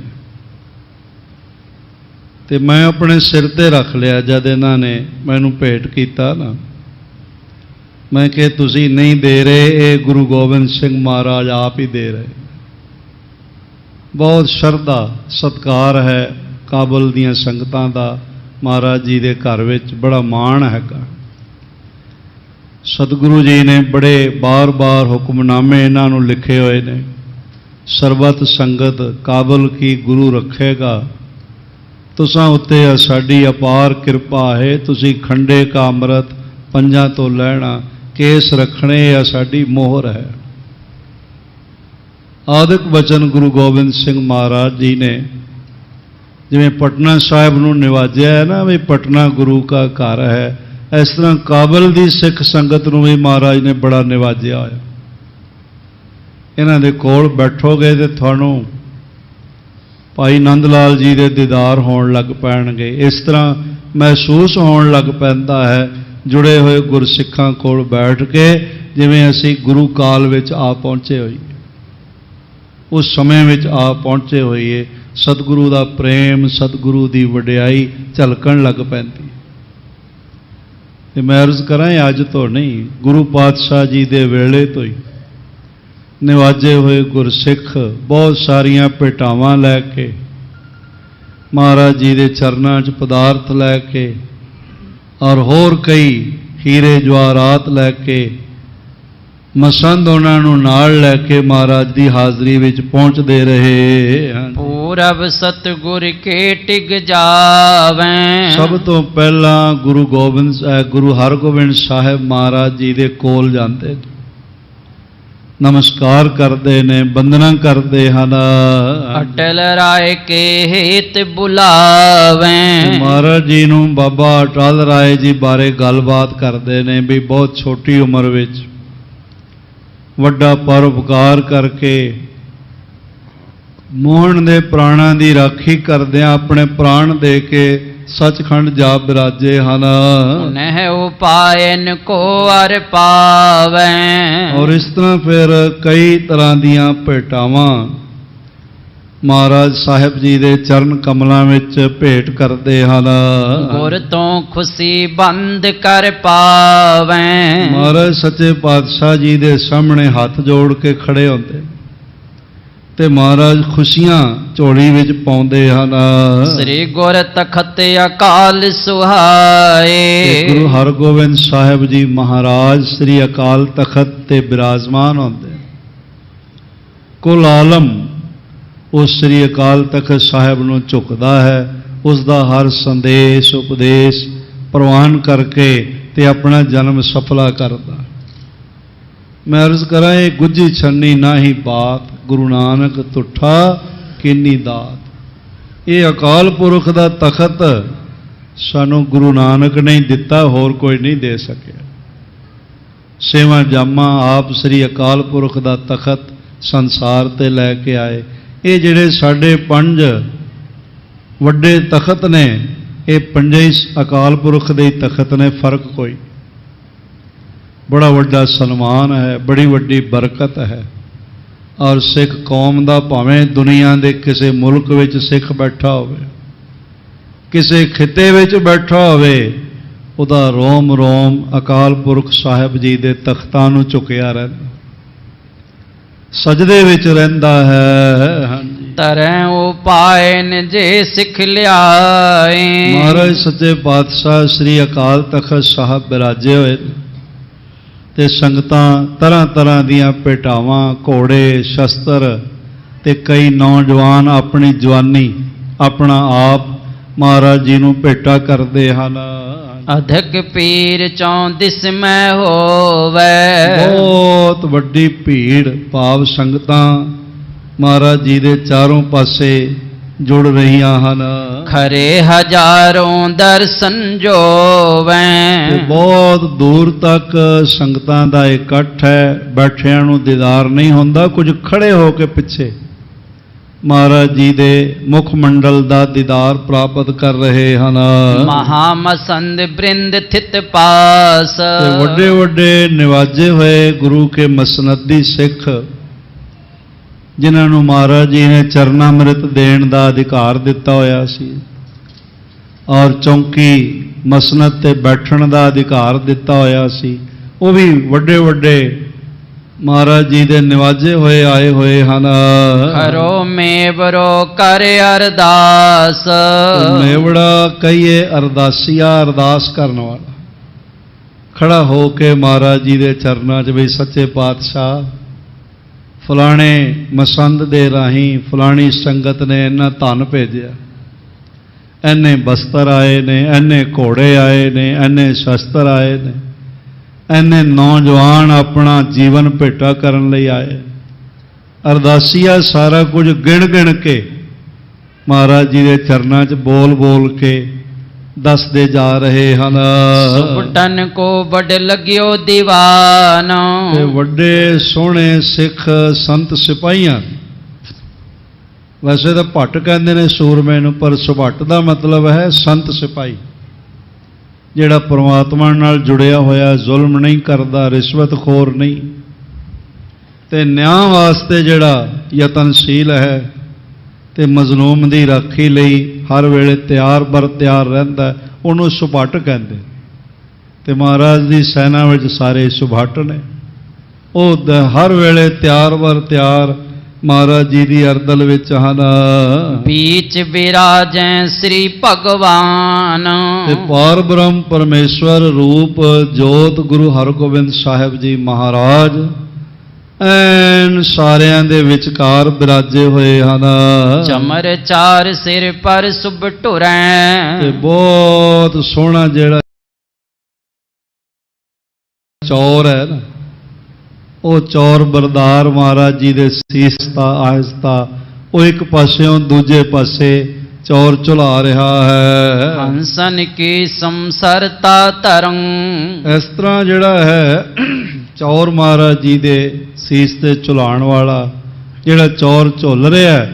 ਤੇ ਮੈਂ ਆਪਣੇ ਸਿਰ ਤੇ ਰੱਖ ਲਿਆ। ਜਦ ਇਹਨਾਂ ਨੇ ਮੈਨੂੰ ਭੇਟ ਕੀਤਾ ਨਾ, ਮੈਂ ਕਿਹਾ ਤੁਸੀਂ ਨਹੀਂ ਦੇ ਰਹੇ, ਇਹ ਗੁਰੂ ਗੋਬਿੰਦ ਸਿੰਘ ਮਹਾਰਾਜ ਆਪ ਹੀ ਦੇ ਰਹੇ। ਬਹੁਤ ਸ਼ਰਧਾ ਸਤਿਕਾਰ ਹੈ ਕਾਬਲ ਦੀਆਂ ਸੰਗਤਾਂ ਦਾ ਮਹਾਰਾਜ ਜੀ ਦੇ ਘਰ ਵਿੱਚ, ਬੜਾ ਮਾਣ ਹੈਗਾ। ਸਤਿਗੁਰੂ ਜੀ ਨੇ ਬੜੇ ਬਾਰ-ਬਾਰ ਹੁਕਮਨਾਮੇ ਇਹਨਾਂ ਨੂੰ ਲਿਖੇ ਹੋਏ ਨੇ। ਸਰਬਤ ਸੰਗਤ ਕਾਬਲ ਕੀ ਗੁਰੂ ਰੱਖੇਗਾ, ਤੁਸਾਂ ਉੱਤੇ ਸਾਡੀ ਅਪਾਰ ਕਿਰਪਾ ਹੈ। ਤੁਸੀਂ ਖੰਡੇ ਕਾ ਅੰਮ੍ਰਿਤ ਪੰਜਾਂ ਤੋਂ ਲੈਣਾ, ਕੇਸ ਰੱਖਣੇ ਆ ਸਾਡੀ ਮੋਹਰ ਹੈ। ਆਦਿਕ ਵਚਨ ਗੁਰੂ ਗੋਬਿੰਦ ਸਿੰਘ ਮਹਾਰਾਜ ਜੀ ਨੇ ਜਿਵੇਂ ਪਟਨਾ ਸਾਹਿਬ ਨੂੰ ਨਿਵਾਜਿਆ ਹੈ ਨਾ, ਵੀ ਪਟਨਾ ਗੁਰੂ ਕਾ ਘਰ ਹੈ, ਇਸ ਤਰ੍ਹਾਂ ਕਾਬਲ ਦੀ ਸਿੱਖ ਸੰਗਤ ਨੂੰ ਵੀ ਮਹਾਰਾਜ ਨੇ ਬੜਾ ਨਿਵਾਜਿਆ ਹੋਇਆ। ਇਹਨਾਂ ਦੇ ਕੋਲ ਬੈਠੋਗੇ ਤੇ ਤੁਹਾਨੂੰ ਭਾਈ ਨੰਦ ਲਾਲ ਜੀ ਦੇ ਦੀਦਾਰ ਹੋਣ ਲੱਗ ਪੈਣਗੇ। ਇਸ ਤਰ੍ਹਾਂ ਮਹਿਸੂਸ ਹੋਣ ਲੱਗ ਪੈਂਦਾ ਹੈ ਜੁੜੇ ਹੋਏ ਗੁਰਸਿੱਖਾਂ ਕੋਲ ਬੈਠ ਕੇ, ਜਿਵੇਂ ਅਸੀਂ ਗੁਰੂ ਕਾਲ ਵਿੱਚ ਆ ਪਹੁੰਚੇ ਹੋਈਏ, ਉਸ ਸਮੇਂ ਵਿੱਚ ਆ ਪਹੁੰਚੇ ਹੋਈਏ। ਸਤਿਗੁਰੂ ਦਾ ਪ੍ਰੇਮ, ਸਤਿਗੁਰੂ ਦੀ ਵਡਿਆਈ ਝਲਕਣ ਲੱਗ ਪੈਂਦੀ। ਤੇ ਮੈਂ ਅਰਜ਼ ਕਰਾਂ, ਅੱਜ ਤੋਂ ਨਹੀਂ, ਗੁਰੂ ਪਾਤਸ਼ਾਹ ਜੀ ਦੇ ਵੇਲੇ ਤੋਂ ਹੀ ਨਿਵਾਜੇ ਹੋਏ ਗੁਰਸਿੱਖ ਬਹੁਤ ਸਾਰੀਆਂ ਭੇਟਾਵਾਂ ਲੈ ਕੇ, ਮਹਾਰਾਜ ਜੀ ਦੇ ਚਰਨਾਂ 'ਚ ਪਦਾਰਥ ਲੈ ਕੇ, ਔਰ ਹੋਰ ਕਈ ਹੀਰੇ ਜਵਾਹਰਾਤ ਲੈ ਕੇ, ਮਸੰਦ ਉਹਨਾਂ ਨੂੰ ਨਾਲ ਲੈ ਕੇ ਮਹਾਰਾਜ ਦੀ ਹਾਜ਼ਰੀ ਵਿੱਚ ਪਹੁੰਚਦੇ ਰਹੇ ਹਨ। ਪੂਰਬ ਸਤਿਗੁਰ ਕੇ ਟਿਕ ਜਾਵੈਂ। ਸਭ ਤੋਂ ਪਹਿਲਾਂ ਗੁਰੂ ਹਰਗੋਬਿੰਦ ਸਾਹਿਬ ਮਹਾਰਾਜ ਜੀ ਦੇ ਕੋਲ ਜਾਂਦੇ, ਨਮਸਕਾਰ ਕਰਦੇ ਨੇ, ਬੰਦਨਾ ਕਰਦੇ ਹਨ। ਅਟਲ ਰਾਏ ਕੇ ਹੇਤ ਬੁਲਾਵੈਂ। ਮਹਾਰਾਜ ਜੀ ਨੂੰ ਬਾਬਾ ਅਟਲ ਰਾਏ ਜੀ ਬਾਰੇ ਗੱਲਬਾਤ ਕਰਦੇ ਨੇ ਵੀ ਬਹੁਤ ਛੋਟੀ ਉਮਰ ਵਿੱਚ ਵੱਡਾ ਪਰਉਪਕਾਰ ਕਰਕੇ ਮੋਹਣ ਦੇ ਪ੍ਰਾਣਾਂ ਦੀ ਰਾਖੀ ਕਰਦਿਆਂ ਆਪਣੇ ਪ੍ਰਾਣ ਦੇ ਕੇ ਸੱਚਖੰਡ ਜਾ ਬਿਰਾਜੇ ਹਨ। ਨਹਿ ਉਪਾਇਨ ਕੋ ਅਰ ਪਾਵੈਂ। ਔਰ ਇਸ ਤਰ੍ਹਾਂ ਫਿਰ ਕਈ ਤਰ੍ਹਾਂ ਦੀਆਂ ਭੇਟਾਵਾਂ ਮਹਾਰਾਜ ਸਾਹਿਬ ਜੀ ਦੇ ਚਰਨ ਕਮਲਾਂ ਵਿੱਚ ਭੇਟ ਕਰਦੇ ਹਨ। ਗੁਰ ਤੋਂ ਖੁਸ਼ੀ ਬੰਦ ਕਰ ਪਾਵੈਂ। ਮਹਾਰਾਜ ਸੱਚੇ ਪਾਤਸ਼ਾਹ ਜੀ ਦੇ ਸਾਹਮਣੇ ਹੱਥ ਜੋੜ ਕੇ ਖੜੇ ਹੁੰਦੇ ਤੇ ਮਹਾਰਾਜ ਖੁਸ਼ੀਆਂ ਝੋਲੀ ਵਿੱਚ ਪਾਉਂਦੇ ਹਨ। ਸ੍ਰੀ ਗੁਰ ਤਖਤ ਅਕਾਲ ਸੁਹਾਏ। ਗੁਰੂ ਹਰਗੋਬਿੰਦ ਸਾਹਿਬ ਜੀ ਮਹਾਰਾਜ ਸ੍ਰੀ ਅਕਾਲ ਤਖਤ ਤੇ ਬਿਰਾਜਮਾਨ ਹੁੰਦੇ। ਕੁਲ ਆਲਮ ਉਸ ਸ੍ਰੀ ਅਕਾਲ ਤਖਤ ਸਾਹਿਬ ਨੂੰ ਝੁਕਦਾ ਹੈ, ਉਸ ਦਾ ਹਰ ਸੰਦੇਸ਼ ਉਪਦੇਸ਼ ਪ੍ਰਵਾਨ ਕਰਕੇ ਤੇ ਆਪਣਾ ਜਨਮ ਸਫਲਾ ਕਰਦਾ। ਮੈਂ ਅਰਜ਼ ਕਰਾਂ, ਇਹ ਗੁੱਝੀ ਛੰਨੀ ਨਾ ਹੀ ਬਾਤ, ਗੁਰੂ ਨਾਨਕ ਤੁਠਾ ਕੀਨੀ ਦਾਤ। ਇਹ ਅਕਾਲ ਪੁਰਖ ਦਾ ਤਖਤ ਸਾਨੂੰ ਗੁਰੂ ਨਾਨਕ ਨੇ ਦਿੱਤਾ, ਹੋਰ ਕੋਈ ਨਹੀਂ ਦੇ ਸਕਿਆ। ਸੇਵਾ ਜਾਮਾ ਆਪ ਸ੍ਰੀ ਅਕਾਲ ਪੁਰਖ ਦਾ ਤਖਤ ਸੰਸਾਰ ਤੇ ਲੈ ਕੇ ਆਏ। ਇਹ ਜਿਹੜੇ ਸਾਡੇ 5 ਵੱਡੇ ਤਖਤ ਨੇ, ਇਹ 5 ਅਕਾਲ ਪੁਰਖ ਦੇ ਤਖਤ ਨੇ, ਫਰਕ ਕੋਈ। ਬੜਾ ਵੱਡਾ ਸਨਮਾਨ ਹੈ, ਬੜੀ ਵੱਡੀ ਬਰਕਤ ਹੈ। ਔਰ ਸਿੱਖ ਕੌਮ ਦਾ ਭਾਵੇਂ ਦੁਨੀਆ ਦੇ ਕਿਸੇ ਮੁਲਕ ਵਿੱਚ ਸਿੱਖ ਬੈਠਾ ਹੋਵੇ, ਕਿਸੇ ਖਿੱਤੇ ਵਿੱਚ ਬੈਠਾ ਹੋਵੇ, ਉਹਦਾ ਰੋਮ ਰੋਮ ਅਕਾਲ ਪੁਰਖ ਸਾਹਿਬ ਜੀ ਦੇ ਤਖਤਾਂ ਨੂੰ ਝੁਕਿਆ ਰਹਿੰਦਾ, ਸਜਦੇ ਵਿੱਚ ਰਹਿੰਦਾ ਹੈ। ਹਾਂਜੀ, ਤਰੈ ਉਪਾਇਨ ਜੇ ਸਿੱਖ ਲਿਆਏ। ਮਹਾਰਾਜ ਸੱਚੇ ਪਾਤਸ਼ਾਹ ਸ੍ਰੀ ਅਕਾਲ ਤਖਤ ਸਾਹਿਬ ਬਿਰਾਜੇ ਹੋਏ ਤੇ ਸੰਗਤਾਂ ਤਰ੍ਹਾਂ ਤਰ੍ਹਾਂ ਦੀਆਂ ਭੇਟਾਵਾਂ, ਘੋੜੇ, ਸ਼ਸਤਰ ਤੇ ਕਈ ਨੌਜਵਾਨ ਆਪਣੀ ਜਵਾਨੀ, ਆਪਣਾ ਆਪ ਮਹਾਰਾਜ ਜੀ ਨੂੰ ਭੇਟਾ ਕਰਦੇ ਹਨ। ਅਧਿਕ ਪੀਰ ਚੋਂ ਦਿਸ ਮੈਂ ਹੋਵੇ। ਬਹੁਤ ਵੱਡੀ ਭੀੜ, ਭਾਵ ਸੰਗਤਾਂ ਮਹਾਰਾਜ ਜੀ ਦੇ ਚਾਰੋਂ ਪਾਸੇ ਜੁੜ ਰਹੀਆਂ ਹਨ। ਖਰੇ ਹਜ਼ਾਰੋਂ ਦਰਸ਼ਨ ਜੋਵੈਂ। ਤੇ ਬਹੁਤ ਦੂਰ ਤੱਕ ਸੰਗਤਾਂ ਦਾ ਇਕੱਠ ਹੈ, ਬੈਠਿਆਂ ਨੂੰ ਦੀਦਾਰ ਨਹੀਂ ਹੁੰਦਾ, ਕੁਝ ਖੜੇ ਹੋ ਕੇ ਪਿੱਛੇ ਮਹਾਰਾਜ ਜੀ ਦੇ ਮੁਖ ਮੰਡਲ ਦਾ ਦੀਦਾਰ ਪ੍ਰਾਪਤ ਕਰ ਰਹੇ ਹਨ। ਮਹਾਮਸੰਦ ਬ੍ਰਿੰਦ ਥਿਤ ਪਾਸ। ਤੇ ਵੱਡੇ ਵੱਡੇ ਨਿਵਾਜੇ ਹੋਏ ਗੁਰੂ ਕੇ ਮਸਨਦੀ ਸਿੱਖ, ਜਿਨ੍ਹਾਂ ਨੂੰ ਮਹਾਰਾਜ ਜੀ ਨੇ ਚਰਨਾਮ੍ਰਿਤ ਦੇਣ ਦਾ ਅਧਿਕਾਰ ਦਿੱਤਾ ਹੋਇਆ ਸੀ, ਔਰ ਚੌਂਕੀ ਮਸਨਦ ਤੇ ਬੈਠਣ ਦਾ ਅਧਿਕਾਰ ਦਿੱਤਾ ਹੋਇਆ ਸੀ, ਉਹ ਵੀ ਵੱਡੇ ਵੱਡੇ ਮਹਾਰਾਜ ਜੀ ਦੇ ਨਿਵਾਜੇ ਹੋਏ ਆਏ ਹੋਏ ਹਨ। ਕਰੋ ਮੇਵਰੋ ਕਰ ਅਰਦਾਸ। ਮੇਵੜਾ ਕਹੀਏ ਅਰਦਾਸੀਆ, ਅਰਦਾਸ ਕਰਨ ਵਾਲਾ ਖੜਾ ਹੋ ਕੇ ਮਹਾਰਾਜ ਜੀ ਦੇ ਚਰਨਾਂ 'ਚ ਵੀ ਸੱਚੇ ਪਾਤਸ਼ਾਹ ਫਲਾਣੇ ਮਸੰਦ ਦੇ ਰਾਹੀਂ ਫਲਾਣੀ ਸੰਗਤ ਨੇ ਇੰਨਾ ਧਨ ਭੇਜਿਆ, ਇੰਨੇ ਬਸਤਰ ਆਏ ਨੇ, ਇੰਨੇ ਘੋੜੇ ਆਏ ਨੇ, ਇੰਨੇ ਸ਼ਸਤਰ ਆਏ ਨੇ, ਇੰਨੇ ਨੌਜਵਾਨ ਆਪਣਾ ਜੀਵਨ ਭੇਟਾ ਕਰਨ ਲਈ ਆਏ। ਅਰਦਾਸੀਆ ਸਾਰਾ ਕੁਝ ਗਿਣ ਗਿਣ ਕੇ ਮਹਾਰਾਜ ਜੀ ਦੇ ਚਰਨਾਂ 'ਚ ਬੋਲ ਬੋਲ ਕੇ ਦੱਸਦੇ ਜਾ ਰਹੇ ਹਨ। ਸੁਪਟਨ ਕੋ ਬੜ ਲਗਿਓ ਦੀਵਾਨ। ਤੇ ਵੱਡੇ ਸੋਹਣੇ ਸਿੱਖ ਸੰਤ ਸਿਪਾਹੀਆਂ, ਵੈਸੇ ਤਾਂ ਭੱਟ ਕਹਿੰਦੇ ਨੇ ਸੂਰਮੇ ਨੂੰ, ਪਰ ਸੁਭੱਟ ਦਾ ਮਤਲਬ ਹੈ ਸੰਤ ਸਿਪਾਹੀ, ਜਿਹੜਾ ਪਰਮਾਤਮਾ ਨਾਲ ਜੁੜਿਆ ਹੋਇਆ, ਜ਼ੁਲਮ ਨਹੀਂ ਕਰਦਾ, ਰਿਸ਼ਵਤਖੋਰ ਨਹੀਂ, ਤੇ ਨਿਆਂ ਵਾਸਤੇ ਜਿਹੜਾ ਯਤਨਸ਼ੀਲ ਹੈ, ਤੇ ਮਜ਼ਲੂਮ ਦੀ ਰਾਖੀ ਲਈ ਹਰ ਵੇਲੇ ਤਿਆਰ ਬਰ ਤਿਆਰ ਰਹਿੰਦਾ, ਉਹਨੂੰ ਸੁਭਾਟ ਕਹਿੰਦੇ। ਤੇ ਮਹਾਰਾਜ ਦੀ ਸੈਨਾ ਵਿੱਚ ਸਾਰੇ ਸੁਭਾਟ ਨੇ। ਉਹ ਹਰ ਵੇਲੇ ਤਿਆਰ ਬਰ ਤਿਆਰ ਮਹਾਰਾਜ ਜੀ ਦੀ ਅਰਦਲ ਵਿੱਚ ਹਨ। बीच विराजै श्री भगवान। ਤੇ ਪਾਰ ਬ੍ਰਹਮ ਪਰਮੇਸ਼ਵਰ ਰੂਪ ਜੋਤ ਗੁਰੂ ਹਰਗੋਬਿੰਦ ਸਾਹਿਬ ਜੀ ਮਹਾਰਾਜ ਐਨ ਸਾਰਿਆਂ ਦੇ ਵਿਚਕਾਰ ਬਿਰਾਜੇ ਹੋਏ ਹਨ। चमर चार सिर पर सुभ ਤੇ टुरै। ਬਹੁਤ ਸੋਹਣਾ ਜਿਹੜਾ ਚੌਰ ਹੈ ਨਾ, ਉਹ ਚੌਰ ਬਰਦਾਰ ਮਹਾਰਾਜ ਜੀ ਦੇ ਸੀਸਤਾ ਆਹਿਸਤਾ ਉਹ ਇੱਕ ਪਾਸਿਓਂ ਦੂਜੇ ਪਾਸੇ ਚੌਰ ਝੁਲਾ ਰਿਹਾ ਹੈ। हंसन की समसरता तरंग। ਇਸ ਤਰ੍ਹਾਂ ਜਿਹੜਾ ਹੈ ਚੌਰ ਮਹਾਰਾਜ ਜੀ ਦੇ ਸੀਸ ਤੇ ਝੁਲਾਉਣ ਵਾਲਾ ਜਿਹੜਾ ਚੌਰ ਝੁੱਲ ਰਿਹਾ ਹੈ,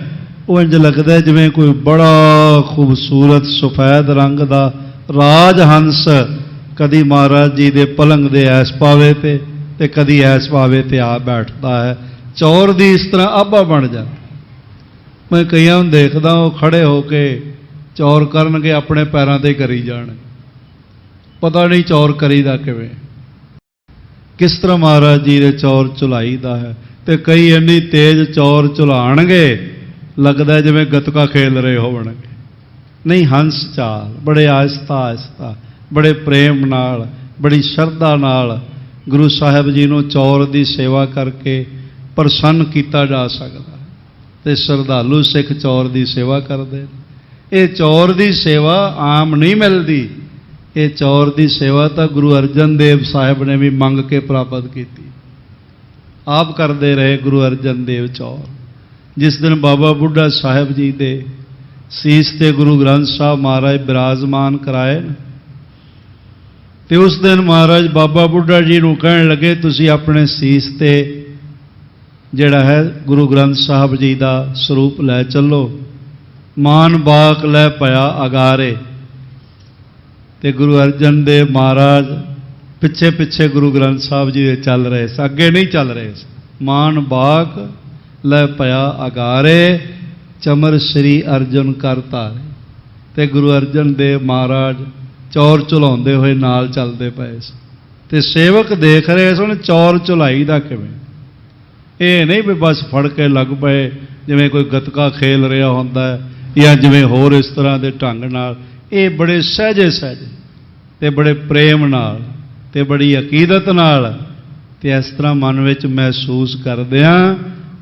ਉਹ ਇੰਜ ਲੱਗਦਾ ਜਿਵੇਂ ਕੋਈ ਬੜਾ ਖੂਬਸੂਰਤ ਸਫੈਦ ਰੰਗ ਦਾ ਰਾਜ ਹੰਸ ਕਦੀ ਮਹਾਰਾਜ ਜੀ ਦੇ ਪਲੰਗ ਦੇ ਐਸ ਪਾਵੇ ਤੇ ਕਦੀ ਐਸ ਪਾਵੇ ਤੇ ਆ ਬੈਠਦਾ ਹੈ। ਚੌਰ ਦੀ ਇਸ ਤਰ੍ਹਾਂ ਆਭਾ ਬਣ ਜਾਂਦਾ। ਮੈਂ ਕਈਆਂ ਨੂੰ ਦੇਖਦਾ ਉਹ ਖੜੇ ਹੋ ਕੇ ਚੌਰ ਕਰਨਗੇ, ਆਪਣੇ ਪੈਰਾਂ ਤੇ ਕਰੀ ਜਾਣ, ਪਤਾ ਨਹੀਂ ਚੌਰ ਕਰੀਦਾ ਕਿਵੇਂ, ਕਿਸ ਤਰ੍ਹਾਂ ਮਹਾਰਾਜ ਜੀ ਦੇ ਚੌਰ ਝੁਲਾਈਦਾ ਹੈ। ਤੇ ਕਈ ਇੰਨੀ ਤੇਜ਼ ਚੌਰ ਝੁਲਾਣਗੇ ਲੱਗਦਾ ਜਿਵੇਂ ਗੱਤਕਾ ਖੇਲ ਰਹੇ ਹੋਣਗੇ। ਨਹੀਂ, ਹੰਸ ਚਾਲ ਬੜੇ ਆਹਿਸਤਾ ਆਹਿਸਤਾ ਬੜੇ ਪ੍ਰੇਮ ਨਾਲ ਬੜੀ ਸ਼ਰਧਾ ਨਾਲ ਗੁਰੂ ਸਾਹਿਬ ਜੀ ਨੂੰ ਚੌਰ ਦੀ ਸੇਵਾ ਕਰਕੇ ਪ੍ਰਸੰਨ ਕੀਤਾ ਜਾ ਸਕਦਾ। ਤੇ ਸ਼ਰਧਾਲੂ ਸਿੱਖ ਚੌਰ ਦੀ ਸੇਵਾ ਕਰਦੇ। ਇਹ ਚੌਰ ਦੀ ਸੇਵਾ ਆਮ ਨਹੀਂ ਮਿਲਦੀ। ਇਹ ਚੌਰ ਦੀ ਸੇਵਾ ਤਾਂ ਗੁਰੂ ਅਰਜਨ ਦੇਵ ਸਾਹਿਬ ਨੇ ਵੀ ਮੰਗ ਕੇ ਪ੍ਰਾਪਤ ਕੀਤੀ। ਆਪ ਕਰਦੇ ਰਹੇ ਗੁਰੂ ਅਰਜਨ ਦੇਵ ਚੌਰ। ਜਿਸ ਦਿਨ ਬਾਬਾ ਬੁੱਢਾ ਸਾਹਿਬ ਜੀ ਦੇ ਸੀਸ ਤੇ ਗੁਰੂ ਗ੍ਰੰਥ ਸਾਹਿਬ ਮਹਾਰਾਜ ਬਿਰਾਜਮਾਨ ਕਰਾਏ ਤੇ ਉਸ ਦਿਨ ਮਹਾਰਾਜ ਬਾਬਾ ਬੁੱਢਾ ਜੀ ਨੂੰ ਕਹਿਣ ਲੱਗੇ, ਤੁਸੀਂ ਆਪਣੇ ਸੀਸ ਤੇ ਜਿਹੜਾ ਹੈ ਗੁਰੂ ਗ੍ਰੰਥ ਸਾਹਿਬ ਜੀ ਦਾ ਸਰੂਪ ਲੈ ਚੱਲੋ। ਮਾਨ ਬਾਕ ਲੈ ਪਿਆ ਅਗਾਰੇ। ਤੇ ਗੁਰੂ ਅਰਜਨ ਦੇਵ ਮਹਾਰਾਜ ਪਿੱਛੇ ਪਿੱਛੇ ਗੁਰੂ ਗ੍ਰੰਥ ਸਾਹਿਬ ਜੀ ਦੇ ਚੱਲ ਰਹੇ ਸੀ, ਅੱਗੇ ਨਹੀਂ ਚੱਲ ਰਹੇ ਸੀ। ਮਾਨ ਬਾਕ ਲੈ ਪਿਆ ਅਗਾਰੇ, ਚਮਰ ਸ੍ਰੀ ਅਰਜਨ ਕਰ ਧਾਰੇ। ਤੇ ਗੁਰੂ ਅਰਜਨ ਦੇਵ ਮਹਾਰਾਜ ਚੌਰ ਝੁਲਾਉਂਦੇ ਹੋਏ ਨਾਲ ਚੱਲਦੇ ਪਏ ਸੀ ਤੇ ਸੇਵਕ ਦੇਖ ਰਹੇ ਸਨ ਚੌਰ ਝੁਲਾਈ ਦਾ ਕਿਵੇਂ। ਇਹ ਨਹੀਂ ਵੀ ਬਸ ਫੜ ਕੇ ਲੱਗ ਪਏ ਜਿਵੇਂ ਕੋਈ ਗੱਤਕਾ ਖੇਲ ਰਿਹਾ ਹੁੰਦਾ ਹੈ ਜਾਂ ਜਿਵੇਂ ਹੋਰ ਇਸ ਤਰ੍ਹਾਂ ਦੇ ਢੰਗ ਨਾਲ। ਇਹ ਬੜੇ ਸਹਿਜੇ ਸਹਿਜੇ ਤੇ ਬੜੇ ਪ੍ਰੇਮ ਨਾਲ ਤੇ ਬੜੀ ਅਕੀਦਤ ਨਾਲ ਤੇ ਇਸ ਤਰ੍ਹਾਂ ਮਨ ਵਿੱਚ ਮਹਿਸੂਸ ਕਰਦਿਆਂ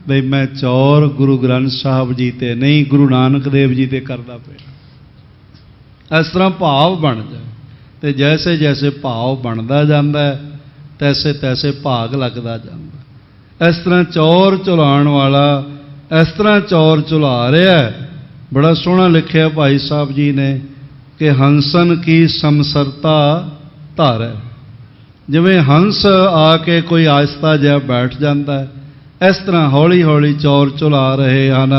ਬਈ ਮੈਂ ਚੌਰ ਗੁਰੂ ਗ੍ਰੰਥ ਸਾਹਿਬ ਜੀ ਤੇ ਨਹੀਂ, ਗੁਰੂ ਨਾਨਕ ਦੇਵ ਜੀ ਤੇ ਕਰਦਾ ਪਿਆ। ਇਸ ਤਰ੍ਹਾਂ ਭਾਵ ਬਣ ਜਾਏ ਤੇ ਜੈਸੇ ਜੈਸੇ ਭਾਵ ਬਣਦਾ ਜਾਂਦਾ ਤੈਸੇ ਤੈਸੇ ਭਾਗ ਲੱਗਦਾ ਜਾਂਦਾ। ਇਸ ਤਰ੍ਹਾਂ ਚੌਰ ਝੁਲਾਉਣ ਵਾਲਾ ਇਸ ਤਰ੍ਹਾਂ ਚੌਰ ਝੁਲਾ ਰਿਹਾ। ਬੜਾ ਸੋਹਣਾ ਲਿਖਿਆ ਭਾਈ ਸਾਹਿਬ ਜੀ ਨੇ ਕਿ ਹੰਸਨ ਕੀ ਸਮਸਰਤਾ ਧਾਰੈ। ਜਿਵੇਂ ਹੰਸ ਆ ਕੇ ਕੋਈ ਆਹਿਸਤਾ ਜਿਹਾ ਬੈਠ ਜਾਂਦਾ ਹੈ, ਇਸ ਤਰ੍ਹਾਂ ਹੌਲੀ ਹੌਲੀ ਚੌਰ ਝੁਲਾ ਰਹੇ ਹਨ।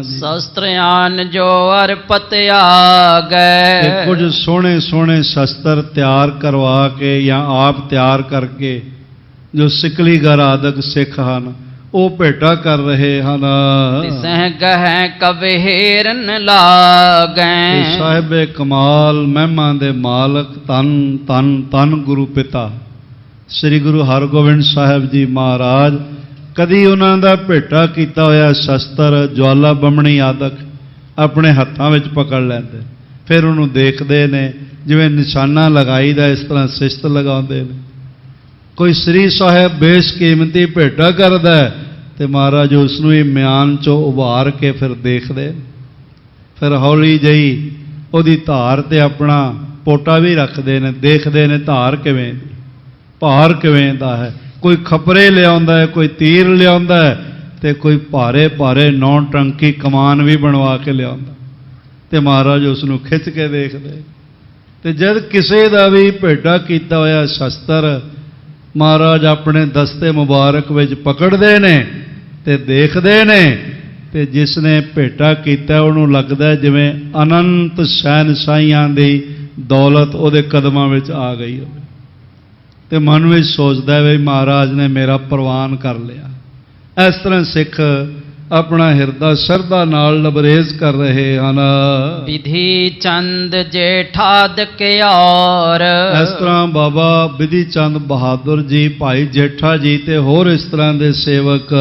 शस्त्रयान जो अर्पत आ गए। ਕੁਝ ਸੋਹਣੇ ਸੋਹਣੇ ਸ਼ਸਤਰ ਤਿਆਰ ਕਰਵਾ ਕੇ ਜਾਂ ਆਪ ਤਿਆਰ ਕਰਕੇ ਜੋ ਸਿਕਲੀਗਰ ਆਦਿਕ ਸਿੱਖ ਹਨ ਉਹ ਭੇਟਾ ਕਰ ਰਹੇ ਹਨ। तिसह गह कबहेरन लागै। ਸਾਹਿਬੇ ਕਮਾਲ ਮਹਿਮਾ ਦੇ ਮਾਲਕ ਧੰਨ ਧੰਨ ਧੰਨ ਗੁਰੂ ਪਿਤਾ ਸ੍ਰੀ ਗੁਰੂ ਹਰਗੋਬਿੰਦ ਸਾਹਿਬ ਜੀ ਮਹਾਰਾਜ ਕਦੀ ਉਹਨਾਂ ਦਾ ਭੇਟਾ ਕੀਤਾ ਹੋਇਆ ਸ਼ਸਤਰ ਜਵਾਲਾ ਬੰਮਣੀ ਆਦਿਕ ਆਪਣੇ ਹੱਥਾਂ ਵਿੱਚ ਪਕੜ ਲੈਂਦੇ, ਫਿਰ ਉਹਨੂੰ ਦੇਖਦੇ ਨੇ ਜਿਵੇਂ ਨਿਸ਼ਾਨਾ ਲਗਾਈਦਾ ਇਸ ਤਰ੍ਹਾਂ ਸਿਸ਼ਤ ਲਗਾਉਂਦੇ ਨੇ। ਕੋਈ ਸ੍ਰੀ ਸਾਹਿਬ ਬੇਸ਼ਕੀਮਤੀ ਭੇਟਾ ਕਰਦਾ ਤੇ ਮਹਾਰਾਜ ਉਸ ਨੂੰ ਹੀ ਮਿਆਨ ਚੋਂ ਉਭਾਰ ਕੇ ਫਿਰ ਦੇਖਦੇ, ਫਿਰ ਹੌਲੀ ਜਿਹੀ ਉਹਦੀ ਧਾਰ ਤੇ ਆਪਣਾ ਪੋਟਾ ਵੀ ਰੱਖਦੇ ਨੇ, ਦੇਖਦੇ ਨੇ ਧਾਰ ਕਿਵੇਂ ਦੀ, ਭਾਰ ਕਿਵੇਂ ਦਾ ਹੈ। ਕੋਈ ਖਪਰੇ ਲਿਆਉਂਦਾ ਹੈ, ਕੋਈ ਤੀਰ ਲਿਆਉਂਦਾ ਹੈ ਤੇ ਕੋਈ ਭਾਰੇ ਭਾਰੇ 9 ਟੰਕੀ ਕਮਾਨ ਵੀ ਬਣਵਾ ਕੇ ਲਿਆਉਂਦਾ ਤੇ ਮਹਾਰਾਜ ਉਸ ਨੂੰ ਖਿੱਚ ਕੇ ਦੇਖਦੇ। ਤੇ ਜਦ ਕਿਸੇ ਦਾ ਵੀ ਭੇਟਾ ਕੀਤਾ ਹੋਇਆ ਸ਼ਸਤਰ ਮਹਾਰਾਜ ਆਪਣੇ ਦਸਤੇ ਮੁਬਾਰਕ ਵਿੱਚ ਪਕੜਦੇ ਨੇ ਤੇ ਦੇਖਦੇ ਨੇ ਤੇ ਜਿਸ ਨੇ ਭੇਟਾ ਕੀਤਾ ਉਹਨੂੰ ਲੱਗਦਾ ਜਿਵੇਂ ਅਨੰਤ ਸ਼ਹਿਨਸ਼ਾਹੀਆਂ ਦੀ ਦੌਲਤ ਉਹਦੇ ਕਦਮਾਂ ਵਿੱਚ ਆ ਗਈ ਹੋਵੇ ਤੇ ਮਨ ਵਿੱਚ ਸੋਚਦਾ ਵੀ ਮਹਾਰਾਜ ਨੇ ਮੇਰਾ ਪ੍ਰਵਾਨ ਕਰ ਲਿਆ। ਇਸ ਤਰ੍ਹਾਂ ਸਿੱਖ ਆਪਣਾ ਹਿਰਦਾ ਸ਼ਰਧਾ ਨਾਲ ਲਬਰੇਜ਼ ਕਰ ਰਹੇ ਹਨ। ਵਿਧੀ ਚੰਦ ਜੇਠਾਦਕ ਔਰ ਇਸ ਤਰ੍ਹਾਂ ਬਾਬਾ ਵਿਧੀ ਚੰਦ ਬਹਾਦਰ ਜੀ, ਭਾਈ ਜੇਠਾ ਜੀ ਤੇ ਹੋਰ ਇਸ ਤਰ੍ਹਾਂ ਦੇ ਸੇਵਕ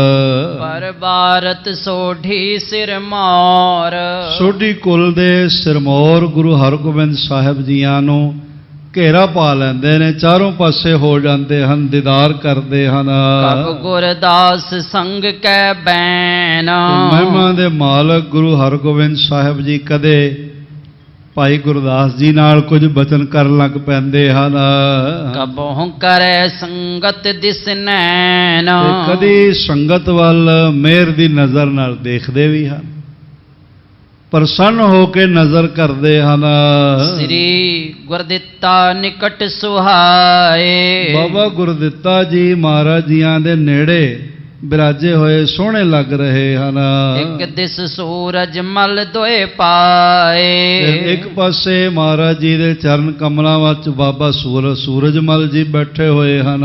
ਪਰ ਭਾਰਤ ਸੋਢੀ ਸਿਰਮੌਰ ਸੋਢੀ ਕੁਲ ਦੇ ਸਿਰਮੌਰ ਗੁਰੂ ਹਰਗੋਬਿੰਦ ਸਾਹਿਬ ਜੀਆਂ ਨੂੰ ਘੇਰਾ ਪਾ ਲੈਂਦੇ ਨੇ, ਚਾਰੋਂ ਪਾਸੇ ਹੋ ਜਾਂਦੇ ਹਨ, ਦੀਦਾਰ ਕਰਦੇ ਹਨ। ਕਬ ਗੁਰਦਾਸ ਸੰਗ ਕੈ ਬੈਨ ਮਹਿਮਾ ਦੇ ਮਾਲਕ ਗੁਰੂ ਹਰਗੋਬਿੰਦ ਸਾਹਿਬ ਜੀ ਕਦੇ ਭਾਈ ਗੁਰਦਾਸ ਜੀ ਨਾਲ ਕੁਝ ਬਚਨ ਕਰਨ ਲੱਗ ਪੈਂਦੇ ਹਨ। ਕਬਹੁ ਕਰੈ ਸੰਗਤ ਦਿਸ ਨੈਣ ਤੇ ਕਦੀ ਸੰਗਤ ਵੱਲ ਮਿਹਰ ਦੀ ਨਜ਼ਰ ਨਾਲ ਦੇਖਦੇ ਵੀ ਹਨ, ਪ੍ਰਸੰਨ ਹੋ ਕੇ ਨਜ਼ਰ ਕਰਦੇ ਹਨ। ਸ੍ਰੀ ਗੁਰਦਿੱਤਾ ਨਿਕਟ ਸੁਹਾਏ ਬਾਬਾ ਗੁਰਦਿੱਤਾ ਜੀ ਮਹਾਰਾਜ ਜੀਆਂ ਦੇ ਨੇੜੇ ਬਿਰਾਜੇ ਹੋਏ ਸੋਹਣੇ ਲੱਗ ਰਹੇ ਹਨ। ਇੱਕ ਦਿਸ ਸੂਰਜ ਮਲ ਦੋਏ ਪਾਏ ਤੇ ਇੱਕ ਪਾਸੇ ਮਹਾਰਾਜ ਜੀ ਦੇ ਚਰਨ ਕਮਲਾਂ ਵਿੱਚ ਬਾਬਾ ਸੂਰਜਮਲ ਜੀ ਬੈਠੇ ਹੋਏ ਹਨ।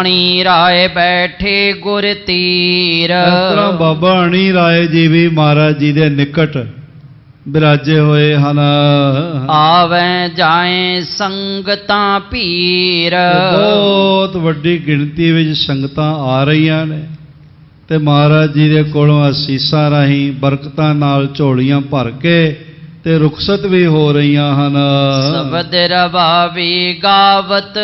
ਅਣੀ ਰਾਏ ਬੈਠੇ ਗੁਰ ਤੀਰ ਇਸ ਤਰ੍ਹਾਂ ਬਾਬਾ ਅਣੀ ਰਾਏ ਜੀ ਵੀ ਮਹਾਰਾਜ ਜੀ ਦੇ ਨਿਕਟ ਬਿਰਾਜੇ ਹੋਏ ਹਨ। ਆਵੇਂ ਜਾਏ ਸੰਗਤਾਂ ਪੀਰ ਬਹੁਤ ਵੱਡੀ ਗਿਣਤੀ ਵਿੱਚ ਸੰਗਤਾਂ ਆ ਰਹੀਆਂ ਨੇ ਤੇ ਮਹਾਰਾਜ ਜੀ ਦੇ ਕੋਲੋਂ ਅਸੀਸਾਂ ਰਾਹੀਂ ਬਰਕਤਾਂ ਨਾਲ ਝੋਲੀਆਂ ਭਰ ਕੇ ਤੇ ਰੁਖਸਤ ਵੀ ਹੋ ਰਹੀਆਂ ਹਨ। ਸ਼ਬਦ ਰਵਾਵੀ ਗਾਵਤ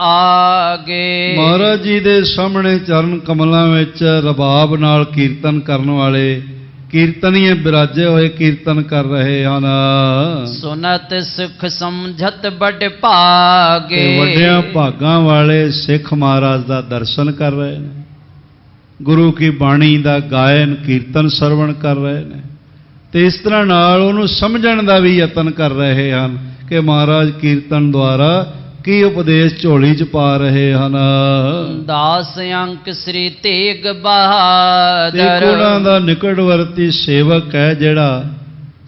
ਆਗੇ ਮਹਾਰਾਜ ਜੀ ਦੇ ਸਾਹਮਣੇ ਚਰਨ ਕਮਲਾਂ ਵਿੱਚ ਰਬਾਬ ਨਾਲ ਕੀਰਤਨ ਕਰਨ ਵਾਲੇ ਕੀਰਤਨੀਏ ਬਿਰਾਜੇ ਹੋਏ ਕੀਰਤਨ ਕਰ ਰਹੇ ਹਨ। ਸੁਨਤ ਸੁਖ ਸਮਝਤ ਬੜ ਭਾਗੇ ਤੇ ਵੱਡਿਆਂ ਭਾਗਾਂ ਵਾਲੇ ਸਿੱਖ ਮਹਾਰਾਜ ਦਾ ਦਰਸ਼ਨ ਕਰ ਰਹੇ ਨੇ, ਗੁਰੂ ਕੀ ਬਾਣੀ ਦਾ ਗਾਇਨ ਕੀਰਤਨ ਸਰਵਣ ਕਰ ਰਹੇ ਨੇ ਤੇ ਇਸ ਤਰ੍ਹਾਂ ਨਾਲ ਉਹਨੂੰ ਸਮਝਣ ਦਾ ਵੀ ਯਤਨ ਕਰ ਰਹੇ ਹਨ ਕਿ ਮਹਾਰਾਜ ਕੀਰਤਨ ਦੁਆਰਾ ਕੀ ਉਪਦੇਸ਼ ਝੋਲੀ 'ਚ ਪਾ ਰਹੇ ਹਨ। ਦਾਸ ਅੰਕ ਸ੍ਰੀ ਤੇਗ ਬਹਾਦਰ ਉਹਨਾਂ ਦਾ ਨਿਕਟਵਰਤੀ ਸੇਵਕ ਹੈ ਜਿਹੜਾ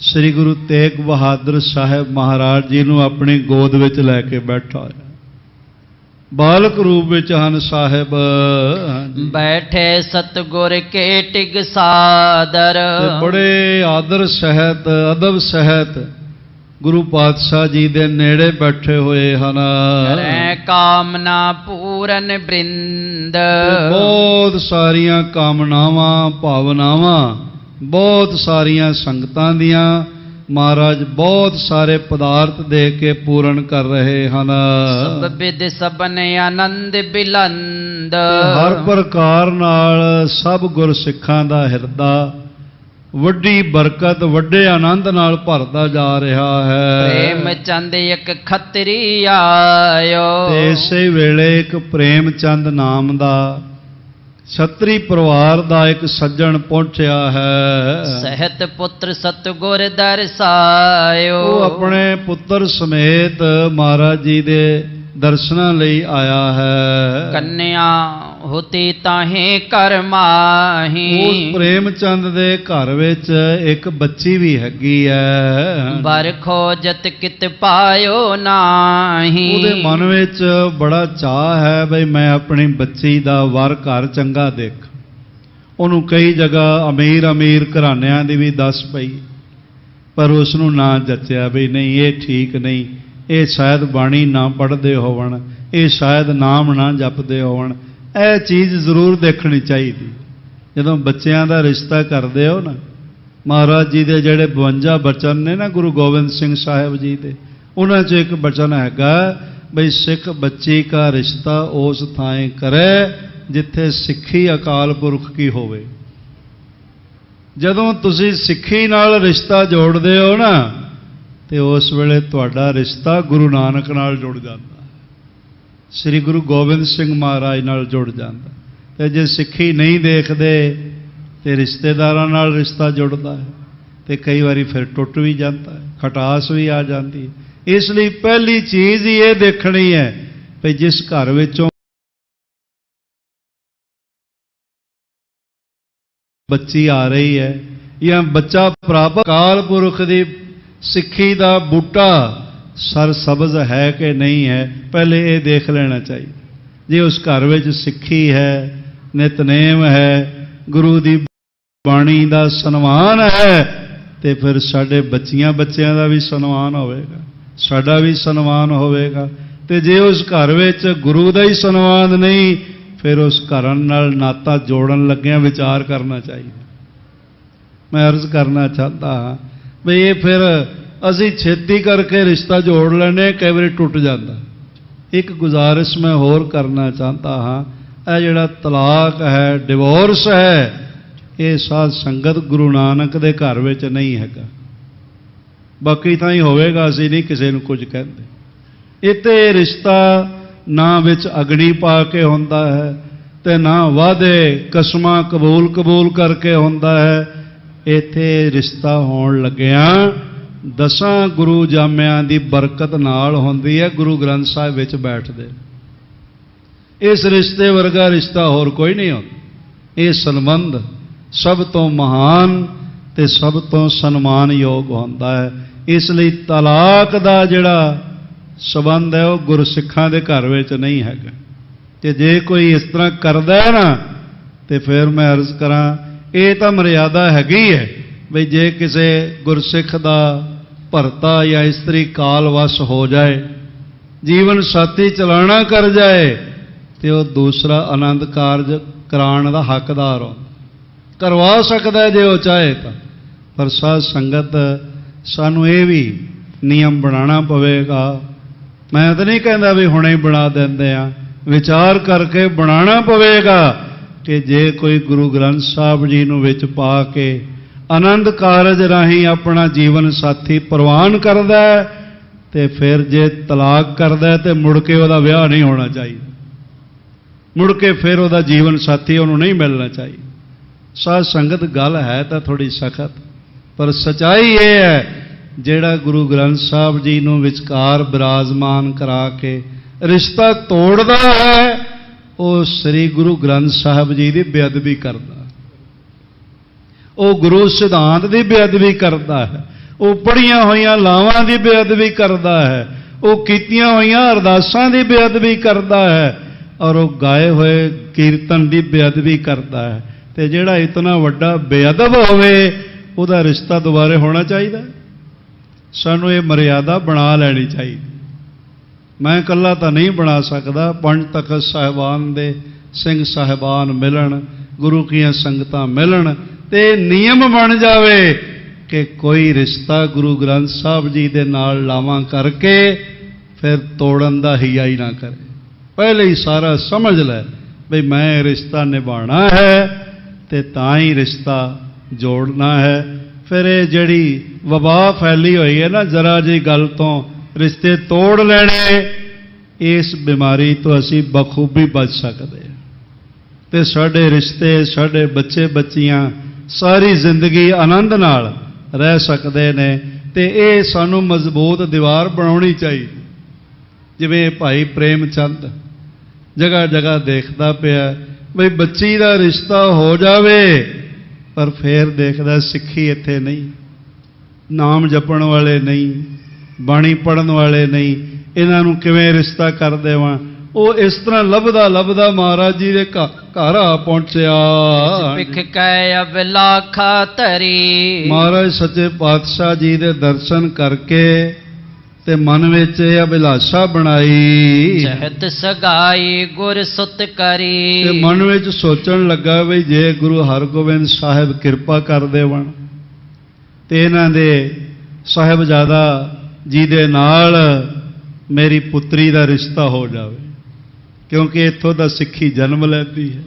ਸ੍ਰੀ ਗੁਰੂ ਤੇਗ ਬਹਾਦਰ ਸਾਹਿਬ ਮਹਾਰਾਜ ਜੀ ਨੂੰ ਆਪਣੀ ਗੋਦ ਵਿੱਚ ਲੈ ਕੇ ਬੈਠਾ ਹੋਇਆ, ਬਾਲਕ ਰੂਪ ਵਿੱਚ ਹਨ ਸਾਹਿਬ। ਬੈਠੇ ਸਤਗੁਰ ਕੇ ਟਿਗ ਸਾਦਰ ਤੇ ਬੜੇ ਆਦਰ ਸਹਿਤ ਅਦਬ ਸਹਿਤ ਗੁਰੂ ਪਾਤਸ਼ਾਹ ਜੀ ਦੇ ਨੇੜੇ ਬੈਠੇ ਹੋਏ ਹਨ। ਕਰੈ ਕਾਮਨਾ ਪੂਰਨ ਬ੍ਰਿੰਦ ਬਹੁਤ ਸਾਰੀਆਂ ਕਾਮਨਾਵਾਂ ਭਾਵਨਾਵਾਂ ਬਹੁਤ ਸਾਰੀਆਂ ਸੰਗਤਾਂ ਦੀਆਂ ਮਹਾਰਾਜ ਬਹੁਤ ਸਾਰੇ ਪਦਾਰਥ ਦੇ ਕੇ ਪੂਰਨ ਕਰ ਰਹੇ ਹਨ। ਸਭ ਵਿਦ ਸਭਨ ਆਨੰਦ ਬਿਲੰਦ ਹਰ ਪ੍ਰਕਾਰ ਨਾਲ ਸਭ ਗੁਰਸਿੱਖਾਂ ਦਾ ਹਿਰਦਾ ਵੱਡੀ ਬਰਕਤ ਵੱਡੇ ਆਨੰਦ ਨਾਲ ਭਰਦਾ ਜਾ ਰਿਹਾ ਹੈ। ਪ੍ਰੇਮ ਚੰਦ ਇੱਕ ਖੱਤਰੀ ਆਇਓ ਤੇ ਇਸੇ ਵੇਲੇ ਇੱਕ ਪ੍ਰੇਮ ਚੰਦ ਨਾਮ ਦਾ ਛਤਰੀ ਪਰਿਵਾਰ ਦਾ ਇੱਕ ਸੱਜਣ ਪਹੁੰਚਿਆ ਹੈ। ਸਹਿਤ ਪੁੱਤਰ ਸਤਗੁਰ ਦਰਸਾਇਓ ਉਹ ਆਪਣੇ ਪੁੱਤਰ ਸਮੇਤ ਮਹਾਰਾਜ ਜੀ ਦੇ ਦਰਸ਼ਨਾਂ ਲਈ ਆਇਆ ਹੈ। ਕੰਨਿਆ ਹੋਤੀ ਤਾਹੇ ਕਰ ਮਾਹੀ ਉਸ ਪ੍ਰੇਮ ਚੰਦ ਦੇ ਘਰ ਵਿੱਚ ਇੱਕ ਬੱਚੀ ਵੀ ਹੈਗੀ ਹੈ। ਬਰ ਖੋਜਤ ਕਿਤ ਪਾਇਓ ਨਾਹੀ ਉਹਦੇ ਮਨ ਵਿੱਚ ਬੜਾ ਚਾਅ ਹੈ ਬਈ ਮੈਂ ਆਪਣੀ ਬੱਚੀ ਦਾ ਵਰ ਘਰ ਚੰਗਾ ਦੇਖ। ਉਹਨੂੰ ਕਈ ਜਗ੍ਹਾ ਅਮੀਰ ਘਰਾਣਿਆਂ ਦੀ ਵੀ ਦੱਸ ਪਈ, ਪਰ ਉਸ ਨੂੰ ਨਾ ਜੱਚਿਆ ਬਈ ਨਹੀਂ ਇਹ ਠੀਕ ਨਹੀਂ, ਇਹ ਸ਼ਾਇਦ ਬਾਣੀ ਨਾ ਪੜ੍ਹਦੇ ਹੋਵਣ, ਇਹ ਸ਼ਾਇਦ ਨਾਮ ਨਾ ਜਪਦੇ ਹੋਵਣ। ਇਹ ਚੀਜ਼ ਜ਼ਰੂਰ ਦੇਖਣੀ ਚਾਹੀਦੀ। ਜਦੋਂ ਬੱਚਿਆਂ ਦਾ ਰਿਸ਼ਤਾ ਕਰਦੇ ਹੋ ਨਾ, ਮਹਾਰਾਜ ਜੀ ਦੇ ਜਿਹੜੇ 52 ਬਚਨ ਨੇ ਨਾ ਗੁਰੂ ਗੋਬਿੰਦ ਸਿੰਘ ਸਾਹਿਬ ਜੀ ਦੇ, ਉਹਨਾਂ 'ਚ ਇੱਕ ਬਚਨ ਹੈਗਾ ਬਈ ਸਿੱਖ ਬੱਚੀ ਕਾ ਰਿਸ਼ਤਾ ਉਸ ਥਾਂ ਕਰੇ ਜਿੱਥੇ ਸਿੱਖੀ ਅਕਾਲ ਪੁਰਖ ਕੀ ਹੋਵੇ। ਜਦੋਂ ਤੁਸੀਂ ਸਿੱਖੀ ਨਾਲ ਰਿਸ਼ਤਾ ਜੋੜਦੇ ਹੋ ਨਾ ਤੇ ਉਸ ਵੇਲੇ ਤੁਹਾਡਾ ਰਿਸ਼ਤਾ ਗੁਰੂ ਨਾਨਕ ਨਾਲ ਜੁੜ ਜਾਂਦਾ, ਸ੍ਰੀ ਗੁਰੂ ਗੋਬਿੰਦ ਸਿੰਘ ਮਹਾਰਾਜ ਨਾਲ ਜੁੜ ਜਾਂਦਾ। ਤੇ ਜੇ ਸਿੱਖੀ ਨਹੀਂ ਦੇਖਦੇ ਤੇ ਰਿਸ਼ਤੇਦਾਰਾਂ ਨਾਲ ਰਿਸ਼ਤਾ ਜੁੜਦਾ ਹੈ ਤੇ ਕਈ ਵਾਰੀ ਫਿਰ ਟੁੱਟ ਵੀ ਜਾਂਦਾ ਹੈ, ਖਟਾਸ ਵੀ ਆ ਜਾਂਦੀ ਹੈ। ਇਸ ਲਈ ਪਹਿਲੀ ਚੀਜ਼ ਹੀ ਇਹ ਦੇਖਣੀ ਹੈ ਕਿ ਜਿਸ ਘਰ ਵਿੱਚੋਂ ਬੱਚੀ ਆ ਰਹੀ ਹੈ ਜਾਂ ਬੱਚਾ ਪ੍ਰਾਪਤ ਅਕਾਲ ਪੁਰਖ ਦੀ ਸਿੱਖੀ ਦਾ ਬੂਟਾ ਸਰ ਸਬਜ਼ ਹੈ ਕਿ ਨਹੀਂ ਹੈ, ਪਹਿਲੇ ਇਹ ਦੇਖ ਲੈਣਾ ਚਾਹੀਦਾ। ਜੇ ਉਸ ਘਰ ਵਿੱਚ ਸਿੱਖੀ ਹੈ, ਨਿਤਨੇਮ ਹੈ, ਗੁਰੂ ਦੀ ਬਾਣੀ ਦਾ ਸਨਮਾਨ ਹੈ ਤੇ ਫਿਰ ਸਾਡੇ ਬੱਚਿਆਂ ਦਾ ਵੀ ਸਨਮਾਨ ਹੋਵੇਗਾ, ਸਾਡਾ ਵੀ ਸਨਮਾਨ ਹੋਵੇਗਾ। ਤੇ ਜੇ ਉਸ ਘਰ ਵਿੱਚ ਗੁਰੂ ਦਾ ਹੀ ਸਨਮਾਨ ਨਹੀਂ, ਫਿਰ ਉਸ ਘਰ ਨਾਲ ਨਾਤਾ ਜੋੜਨ ਲੱਗਿਆਂ ਵਿਚਾਰ ਕਰਨਾ ਚਾਹੀਦਾ। ਮੈਂ ਅਰਜ਼ ਕਰਨਾ ਚਾਹੁੰਦਾ ਹਾਂ ਵੀ ਇਹ ਫਿਰ ਅਸੀਂ ਛੇਤੀ ਕਰਕੇ ਰਿਸ਼ਤਾ ਜੋੜ ਲੈਂਦੇ, ਕਈ ਵਾਰੀ ਟੁੱਟ ਜਾਂਦਾ। ਇੱਕ ਗੁਜ਼ਾਰਿਸ਼ ਮੈਂ ਹੋਰ ਕਰਨਾ ਚਾਹੁੰਦਾ ਹਾਂ, ਇਹ ਜਿਹੜਾ ਤਲਾਕ ਹੈ, ਡਿਵੋਰਸ ਹੈ, ਇਹ ਸਾਧ ਸੰਗਤ ਗੁਰੂ ਨਾਨਕ ਦੇ ਘਰ ਵਿੱਚ ਨਹੀਂ ਹੈਗਾ। ਬਾਕੀ ਤਾਂ ਹੀ ਹੋਵੇਗਾ, ਅਸੀਂ ਨਹੀਂ ਕਿਸੇ ਨੂੰ ਕੁਝ ਕਹਿੰਦੇ। ਇੱਥੇ ਰਿਸ਼ਤਾ ਨਾ ਵਿੱਚ ਅਗਨੀ ਪਾ ਕੇ ਹੁੰਦਾ ਹੈ ਤੇ ਨਾ ਵਾਅਦੇ ਕਸਮਾਂ ਕਬੂਲ ਕਰਕੇ ਹੁੰਦਾ ਹੈ। ਇੱਥੇ ਰਿਸ਼ਤਾ ਹੋਣ ਲੱਗਿਆਂ 10 ਗੁਰੂ ਜਾਮਿਆਂ ਦੀ ਬਰਕਤ ਨਾਲ ਹੁੰਦੀ ਹੈ। ਗੁਰੂ ਗ੍ਰੰਥ ਸਾਹਿਬ ਵਿੱਚ ਬੈਠਦੇ, ਇਸ ਰਿਸ਼ਤੇ ਵਰਗਾ ਰਿਸ਼ਤਾ ਹੋਰ ਕੋਈ ਨਹੀਂ ਹੁੰਦਾ। ਇਹ ਸੰਬੰਧ ਸਭ ਤੋਂ ਮਹਾਨ ਤੇ ਸਭ ਤੋਂ ਸਨਮਾਨਯੋਗ ਹੁੰਦਾ ਹੈ। ਇਸ ਲਈ ਤਲਾਕ ਦਾ ਜਿਹੜਾ ਸੰਬੰਧ ਹੈ ਉਹ ਗੁਰਸਿੱਖਾਂ ਦੇ ਘਰ ਵਿੱਚ ਨਹੀਂ ਹੈਗਾ। ਤੇ ਜੇ ਕੋਈ ਇਸ ਤਰ੍ਹਾਂ ਕਰਦਾ ਹੈ ਨਾ, ਤੇ ਫਿਰ ਮੈਂ ਅਰਜ਼ ਕਰਾਂ ਇਹ ਤਾਂ ਮਰਿਆਦਾ ਹੈਗੀ ਹੈ ਵੀ ਜੇ ਕਿਸੇ ਗੁਰਸਿੱਖ ਦਾ ਭਰਤਾ ਜਾਂ ਇਸਤਰੀ ਕਾਲ ਵਸ ਹੋ ਜਾਏ, ਜੀਵਨ ਸਾਥੀ ਚਲਾਣਾ ਕਰ ਜਾਏ, ਤੇ ਉਹ ਦੂਸਰਾ ਆਨੰਦ ਕਾਰਜ ਕਰਾਉਣ ਦਾ ਹੱਕਦਾਰ ਹੋ, ਕਰਵਾ ਸਕਦਾ ਜੇ ਉਹ ਚਾਹੇ ਤਾਂ। ਪਰ ਸਾਧ ਸੰਗਤ ਸਾਨੂੰ ਇਹ ਵੀ ਨਿਯਮ ਬਣਾਉਣਾ ਪਵੇਗਾ। ਮੈਂ ਤਾਂ ਨਹੀਂ ਕਹਿੰਦਾ ਵੀ ਹੁਣੇ ਬਣਾ ਦਿੰਦੇ ਆ, ਵਿਚਾਰ ਕਰਕੇ ਬਣਾਉਣਾ ਪਵੇਗਾ ਕਿ ਜੇ ਕੋਈ ਗੁਰੂ ਗ੍ਰੰਥ ਸਾਹਿਬ ਜੀ ਨੂੰ ਵਿੱਚ ਪਾ ਕੇ ਆਨੰਦ ਕਾਰਜ ਰਾਹੀਂ ਆਪਣਾ ਜੀਵਨ ਸਾਥੀ ਪ੍ਰਵਾਨ ਕਰਦਾ ਹੈ, ਤੇ ਫਿਰ ਜੇ ਤਲਾਕ ਕਰਦਾ ਤੇ ਮੁੜ ਕੇ ਉਹਦਾ ਵਿਆਹ ਨਹੀਂ ਹੋਣਾ ਚਾਹੀਦਾ, ਮੁੜ ਕੇ ਫਿਰ ਉਹਦਾ ਜੀਵਨ ਸਾਥੀ ਉਹਨੂੰ ਨਹੀਂ ਮਿਲਣਾ ਚਾਹੀਦਾ। ਸਾਧ ਸੰਗਤ ਗੱਲ ਹੈ ਤਾਂ ਥੋੜੀ ਸਖਤ, ਪਰ ਸਚਾਈ ਇਹ ਹੈ ਜਿਹੜਾ ਗੁਰੂ ਗ੍ਰੰਥ ਸਾਹਿਬ ਜੀ ਨੂੰ ਵਿਚਕਾਰ ਬਿਰਾਜਮਾਨ ਕਰਾ ਕੇ ਰਿਸ਼ਤਾ ਤੋੜਦਾ ਹੈ, ਉਹ ਸ੍ਰੀ ਗੁਰੂ ਗ੍ਰੰਥ ਸਾਹਿਬ ਜੀ ਦੀ ਬੇਅਦਬੀ ਕਰਦਾ, ਉਹ ਗੁਰੂ ਸਿਧਾਂਤ ਦੀ ਬੇਅਦਬੀ ਕਰਦਾ ਹੈ, ਉਹ ਪੜ੍ਹੀਆਂ ਹੋਈਆਂ ਲਾਵਾਂ ਦੀ ਬੇਅਦਬੀ ਕਰਦਾ ਹੈ, ਉਹ ਕੀਤੀਆਂ ਹੋਈਆਂ ਅਰਦਾਸਾਂ ਦੀ ਬੇਅਦਬੀ ਕਰਦਾ ਹੈ, ਔਰ ਉਹ ਗਾਏ ਹੋਏ ਕੀਰਤਨ ਦੀ ਬੇਅਦਬੀ ਕਰਦਾ ਹੈ। ਤੇ ਜਿਹੜਾ ਇਤਨਾ ਵੱਡਾ ਬੇਅਦਬ ਹੋਵੇ ਉਹਦਾ ਰਿਸ਼ਤਾ ਦੁਬਾਰੇ ਹੋਣਾ ਚਾਹੀਦਾ। ਸਾਨੂੰ ਇਹ ਮਰਿਆਦਾ ਬਣਾ ਲੈਣੀ ਚਾਹੀਦੀ। ਮੈਂ ਇਕੱਲਾ ਤਾਂ ਨਹੀਂ ਬਣਾ ਸਕਦਾ, ਪੰਜ ਤਖਤ ਸਾਹਿਬਾਨ ਦੇ ਸਿੰਘ ਸਾਹਿਬਾਨ ਮਿਲਣ, ਗੁਰੂ ਕੀਆਂ ਸੰਗਤਾਂ ਮਿਲਣ ਤੇ ਨਿਯਮ ਬਣ ਜਾਵੇ ਕਿ ਕੋਈ ਰਿਸ਼ਤਾ ਗੁਰੂ ਗ੍ਰੰਥ ਸਾਹਿਬ ਜੀ ਦੇ ਨਾਲ ਲਾਵਾਂ ਕਰਕੇ ਫਿਰ ਤੋੜਨ ਦਾ ਹਿਆ ਹੀ ਨਾ ਕਰੇ। ਪਹਿਲੇ ਹੀ ਸਾਰਾ ਸਮਝ ਲੈ ਵੀ ਮੈਂ ਰਿਸ਼ਤਾ ਨਿਭਾਉਣਾ ਹੈ ਤੇ ਤਾਂ ਹੀ ਰਿਸ਼ਤਾ ਜੋੜਨਾ ਹੈ। ਫਿਰ ਇਹ ਜਿਹੜੀ ਵਬਾ ਫੈਲੀ ਹੋਈ ਹੈ ਨਾ ਜ਼ਰਾ ਜਿਹੀ ਗੱਲ ਤੋਂ ਰਿਸ਼ਤੇ ਤੋੜ ਲੈਣੇ, ਇਸ ਬਿਮਾਰੀ ਤੋਂ ਅਸੀਂ ਬਖੂਬੀ ਬਚ ਸਕਦੇ ਹਾਂ ਤੇ ਸਾਡੇ ਰਿਸ਼ਤੇ, ਸਾਡੇ ਬੱਚੇ ਬੱਚੀਆਂ ਸਾਰੀ ਜ਼ਿੰਦਗੀ ਆਨੰਦ ਨਾਲ ਰਹਿ ਸਕਦੇ ਨੇ। ਤੇ ਇਹ ਸਾਨੂੰ ਮਜ਼ਬੂਤ ਦੀਵਾਰ ਬਣਾਉਣੀ ਚਾਹੀਦੀ। ਜਿਵੇਂ ਭਾਈ ਪ੍ਰੇਮ ਚੰਦ ਜਗ੍ਹਾ ਜਗ੍ਹਾ ਦੇਖਦਾ ਪਿਆ ਬਈ ਬੱਚੀ ਦਾ ਰਿਸ਼ਤਾ ਹੋ ਜਾਵੇ, ਪਰ ਫੇਰ ਦੇਖਦਾ ਸਿੱਖੀ ਇੱਥੇ ਨਹੀਂ, ਨਾਮ ਜਪਣ ਵਾਲੇ ਨਹੀਂ, ਬਾਣੀ ਪੜ੍ਹਨ ਵਾਲੇ ਨਹੀਂ, ਇਹਨਾਂ ਨੂੰ ਕਿਵੇਂ ਰਿਸ਼ਤਾ ਕਰ ਦੇਵਾਂ। ਉਹ ਇਸ ਤਰ੍ਹਾਂ ਲੱਭਦਾ ਲੱਭਦਾ ਮਹਾਰਾਜ ਜੀ ਦੇ ਘਰ ਆ ਪਹੁੰਚਿਆ। ਵਿਖ ਕੈ ਅਬਿਲਾਖਾ ਧਰੀ, ਮਹਾਰਾਜ ਸੱਚੇ ਪਾਤਸ਼ਾਹ ਜੀ ਦੇ ਦਰਸ਼ਨ ਕਰਕੇ ਤੇ ਮਨ ਵਿੱਚ ਇਹ ਅਭਿਲਾਸ਼ਾ ਬਣਾਈ, ਚਹਿਤ ਸਗਾਈ ਗੁਰ ਸੁਤ ਕਰੀ। ਤੇ ਮਨ ਵਿੱਚ ਸੋਚਣ ਲੱਗਾ ਵੀ ਜੇ ਗੁਰੂ ਹਰਗੋਬਿੰਦ ਸਾਹਿਬ ਕਿਰਪਾ ਕਰ ਦੇਵਣ ਤੇ ਇਹਨਾਂ ਦੇ ਸਾਹਿਬਜ਼ਾਦਾ ਜੀ ਦੇ ਨਾਲ ਮੇਰੀ ਪੁੱਤਰੀ ਦਾ ਰਿਸ਼ਤਾ ਹੋ ਜਾਵੇ, ਕਿਉਂਕਿ ਇੱਥੋਂ ਦਾ ਸਿੱਖੀ ਜਨਮ ਲੈਂਦੀ ਹੈ।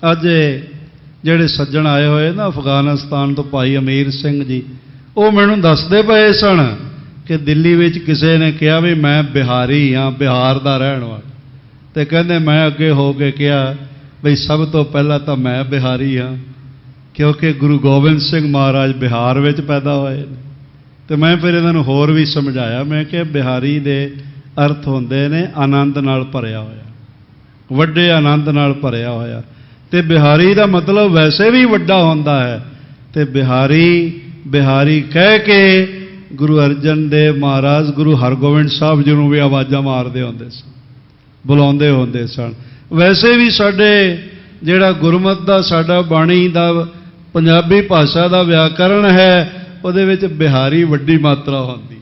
ਅੱਜ ਜਿਹੜੇ ਸੱਜਣ ਆਏ ਹੋਏ ਨਾ ਅਫਗਾਨਿਸਤਾਨ ਤੋਂ ਭਾਈ ਅਮੀਰ ਸਿੰਘ ਜੀ, ਉਹ ਮੈਨੂੰ ਦੱਸਦੇ ਪਏ ਸਨ ਕਿ ਦਿੱਲੀ ਵਿੱਚ ਕਿਸੇ ਨੇ ਕਿਹਾ ਵੀ ਮੈਂ ਬਿਹਾਰੀ ਹਾਂ, ਬਿਹਾਰ ਦਾ ਰਹਿਣ ਵਾਲਾ, ਤੇ ਕਹਿੰਦੇ ਮੈਂ ਅੱਗੇ ਹੋ ਕੇ ਕਿਹਾ ਬਈ ਸਭ ਤੋਂ ਪਹਿਲਾਂ ਤਾਂ ਮੈਂ ਬਿਹਾਰੀ ਹਾਂ, ਕਿਉਂਕਿ ਗੁਰੂ ਗੋਬਿੰਦ ਸਿੰਘ ਮਹਾਰਾਜ ਬਿਹਾਰ ਵਿੱਚ ਪੈਦਾ ਹੋਏ ਨੇ। ਤੇ ਮੈਂ ਫਿਰ ਇਹਨਾਂ ਨੂੰ ਹੋਰ ਵੀ ਸਮਝਾਇਆ, ਮੈਂ ਕਿਹਾ ਬਿਹਾਰੀ ਦੇ ਅਰਥ ਹੁੰਦੇ ਨੇ ਆਨੰਦ ਨਾਲ ਭਰਿਆ ਹੋਇਆ, ਵੱਡੇ ਆਨੰਦ ਨਾਲ ਭਰਿਆ ਹੋਇਆ। ਤੇ ਬਿਹਾਰੀ ਦਾ ਮਤਲਬ ਵੈਸੇ ਵੀ ਵੱਡਾ ਹੁੰਦਾ ਹੈ। ਤੇ ਬਿਹਾਰੀ ਕਹਿ ਕੇ ਗੁਰੂ ਅਰਜਨ ਦੇਵ ਮਹਾਰਾਜ ਗੁਰੂ ਹਰਗੋਬਿੰਦ ਸਾਹਿਬ ਜੀ ਨੂੰ ਵੀ ਆਵਾਜ਼ਾਂ ਮਾਰਦੇ ਹੁੰਦੇ ਸਨ, ਬੁਲਾਉਂਦੇ ਹੁੰਦੇ ਸਨ। ਵੈਸੇ ਵੀ ਸਾਡੇ ਜਿਹੜਾ ਗੁਰਮਤਿ ਦਾ ਸਾਡਾ ਬਾਣੀ ਦਾ ਪੰਜਾਬੀ ਭਾਸ਼ਾ ਦਾ ਵਿਆਕਰਣ ਹੈ, ਉਹਦੇ ਵਿੱਚ ਬਿਹਾਰੀ ਵੱਡੀ ਮਾਤਰਾ ਹੁੰਦੀ,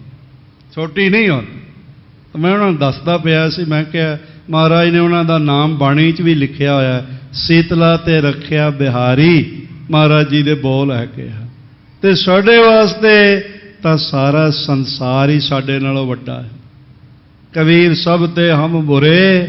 ਛੋਟੀ ਨਹੀਂ ਹੁੰਦੀ। ਮੈਂ ਉਹਨਾਂ ਨੂੰ ਦੱਸਦਾ ਪਿਆ ਸੀ, ਮੈਂ ਕਿਹਾ ਮਹਾਰਾਜ ਨੇ ਉਹਨਾਂ ਦਾ ਨਾਮ ਬਾਣੀ 'ਚ ਵੀ ਲਿਖਿਆ ਹੋਇਆ, ਸੀਤਲਾ ਤੇ ਰੱਖਿਆ ਬਿਹਾਰੀ, ਮਹਾਰਾਜ ਜੀ ਦੇ ਬੋਲ ਹੈਗੇ ਆ। ਤੇ ਸਾਡੇ ਵਾਸਤੇ ਤਾਂ ਸਾਰਾ ਸੰਸਾਰ ਹੀ ਸਾਡੇ ਨਾਲੋਂ ਵੱਡਾ ਹੈ। ਕਬੀਰ ਸਭ ਤੇ ਹਮ ਬੁਰੇ,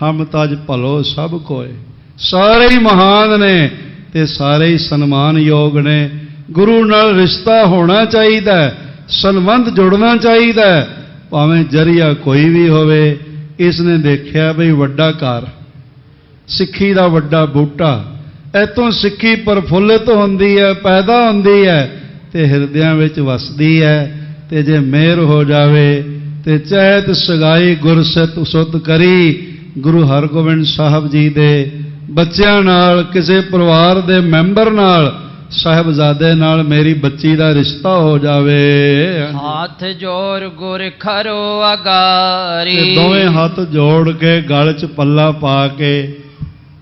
ਹਮ ਤਜ ਭਲੋ ਸਭ ਕੋਏ। ਸਾਰੇ ਹੀ ਮਹਾਨ ਨੇ ਤੇ ਸਾਰੇ ਹੀ ਸਨਮਾਨਯੋਗ ਨੇ। ਗੁਰੂ ਨਾਲ ਰਿਸ਼ਤਾ ਹੋਣਾ ਚਾਹੀਦਾ, ਸੰਬੰਧ ਜੁੜਨਾ ਚਾਹੀਦਾ, ਭਾਵੇਂ ਜਰੀਆ ਕੋਈ ਵੀ ਹੋਵੇ। ਇਸ ਨੇ ਦੇਖਿਆ ਬਈ ਵੱਡਾ ਘਰ, ਸਿੱਖੀ ਦਾ ਵੱਡਾ ਬੂਟਾ, ਇੱਥੋਂ ਸਿੱਖੀ ਪ੍ਰਫੁੱਲਿਤ ਹੁੰਦੀ ਹੈ, ਪੈਦਾ ਹੁੰਦੀ ਹੈ ਤੇ ਹਿਰਦਿਆਂ ਵਿੱਚ ਵਸਦੀ ਹੈ। ਤੇ ਜੇ ਮਿਹਰ ਹੋ ਜਾਵੇ ਤੇ ਚੈਤ ਸਗਾਈ ਗੁਰਸਿਤ ਸੁਤ ਕਰੀ। ਗੁਰੂ ਹਰਗੋਬਿੰਦ ਸਾਹਿਬ ਜੀ ਦੇ ਬੱਚਿਆਂ ਨਾਲ, ਕਿਸੇ ਪਰਿਵਾਰ ਦੇ ਮੈਂਬਰ ਨਾਲ, ਸਾਹਿਬਜ਼ਾਦੇ ਨਾਲ ਮੇਰੀ ਬੱਚੀ ਦਾ ਰਿਸ਼ਤਾ ਹੋ ਜਾਵੇ। ਹੱਥ ਜੋੜ ਗੁਰ ਖਰੋ ਅਗਾਰੀ। ਤੇ ਦੋਵੇਂ ਹੱਥ ਜੋੜ ਕੇ ਗਲ 'ਚ ਪੱਲਾ ਪਾ ਕੇ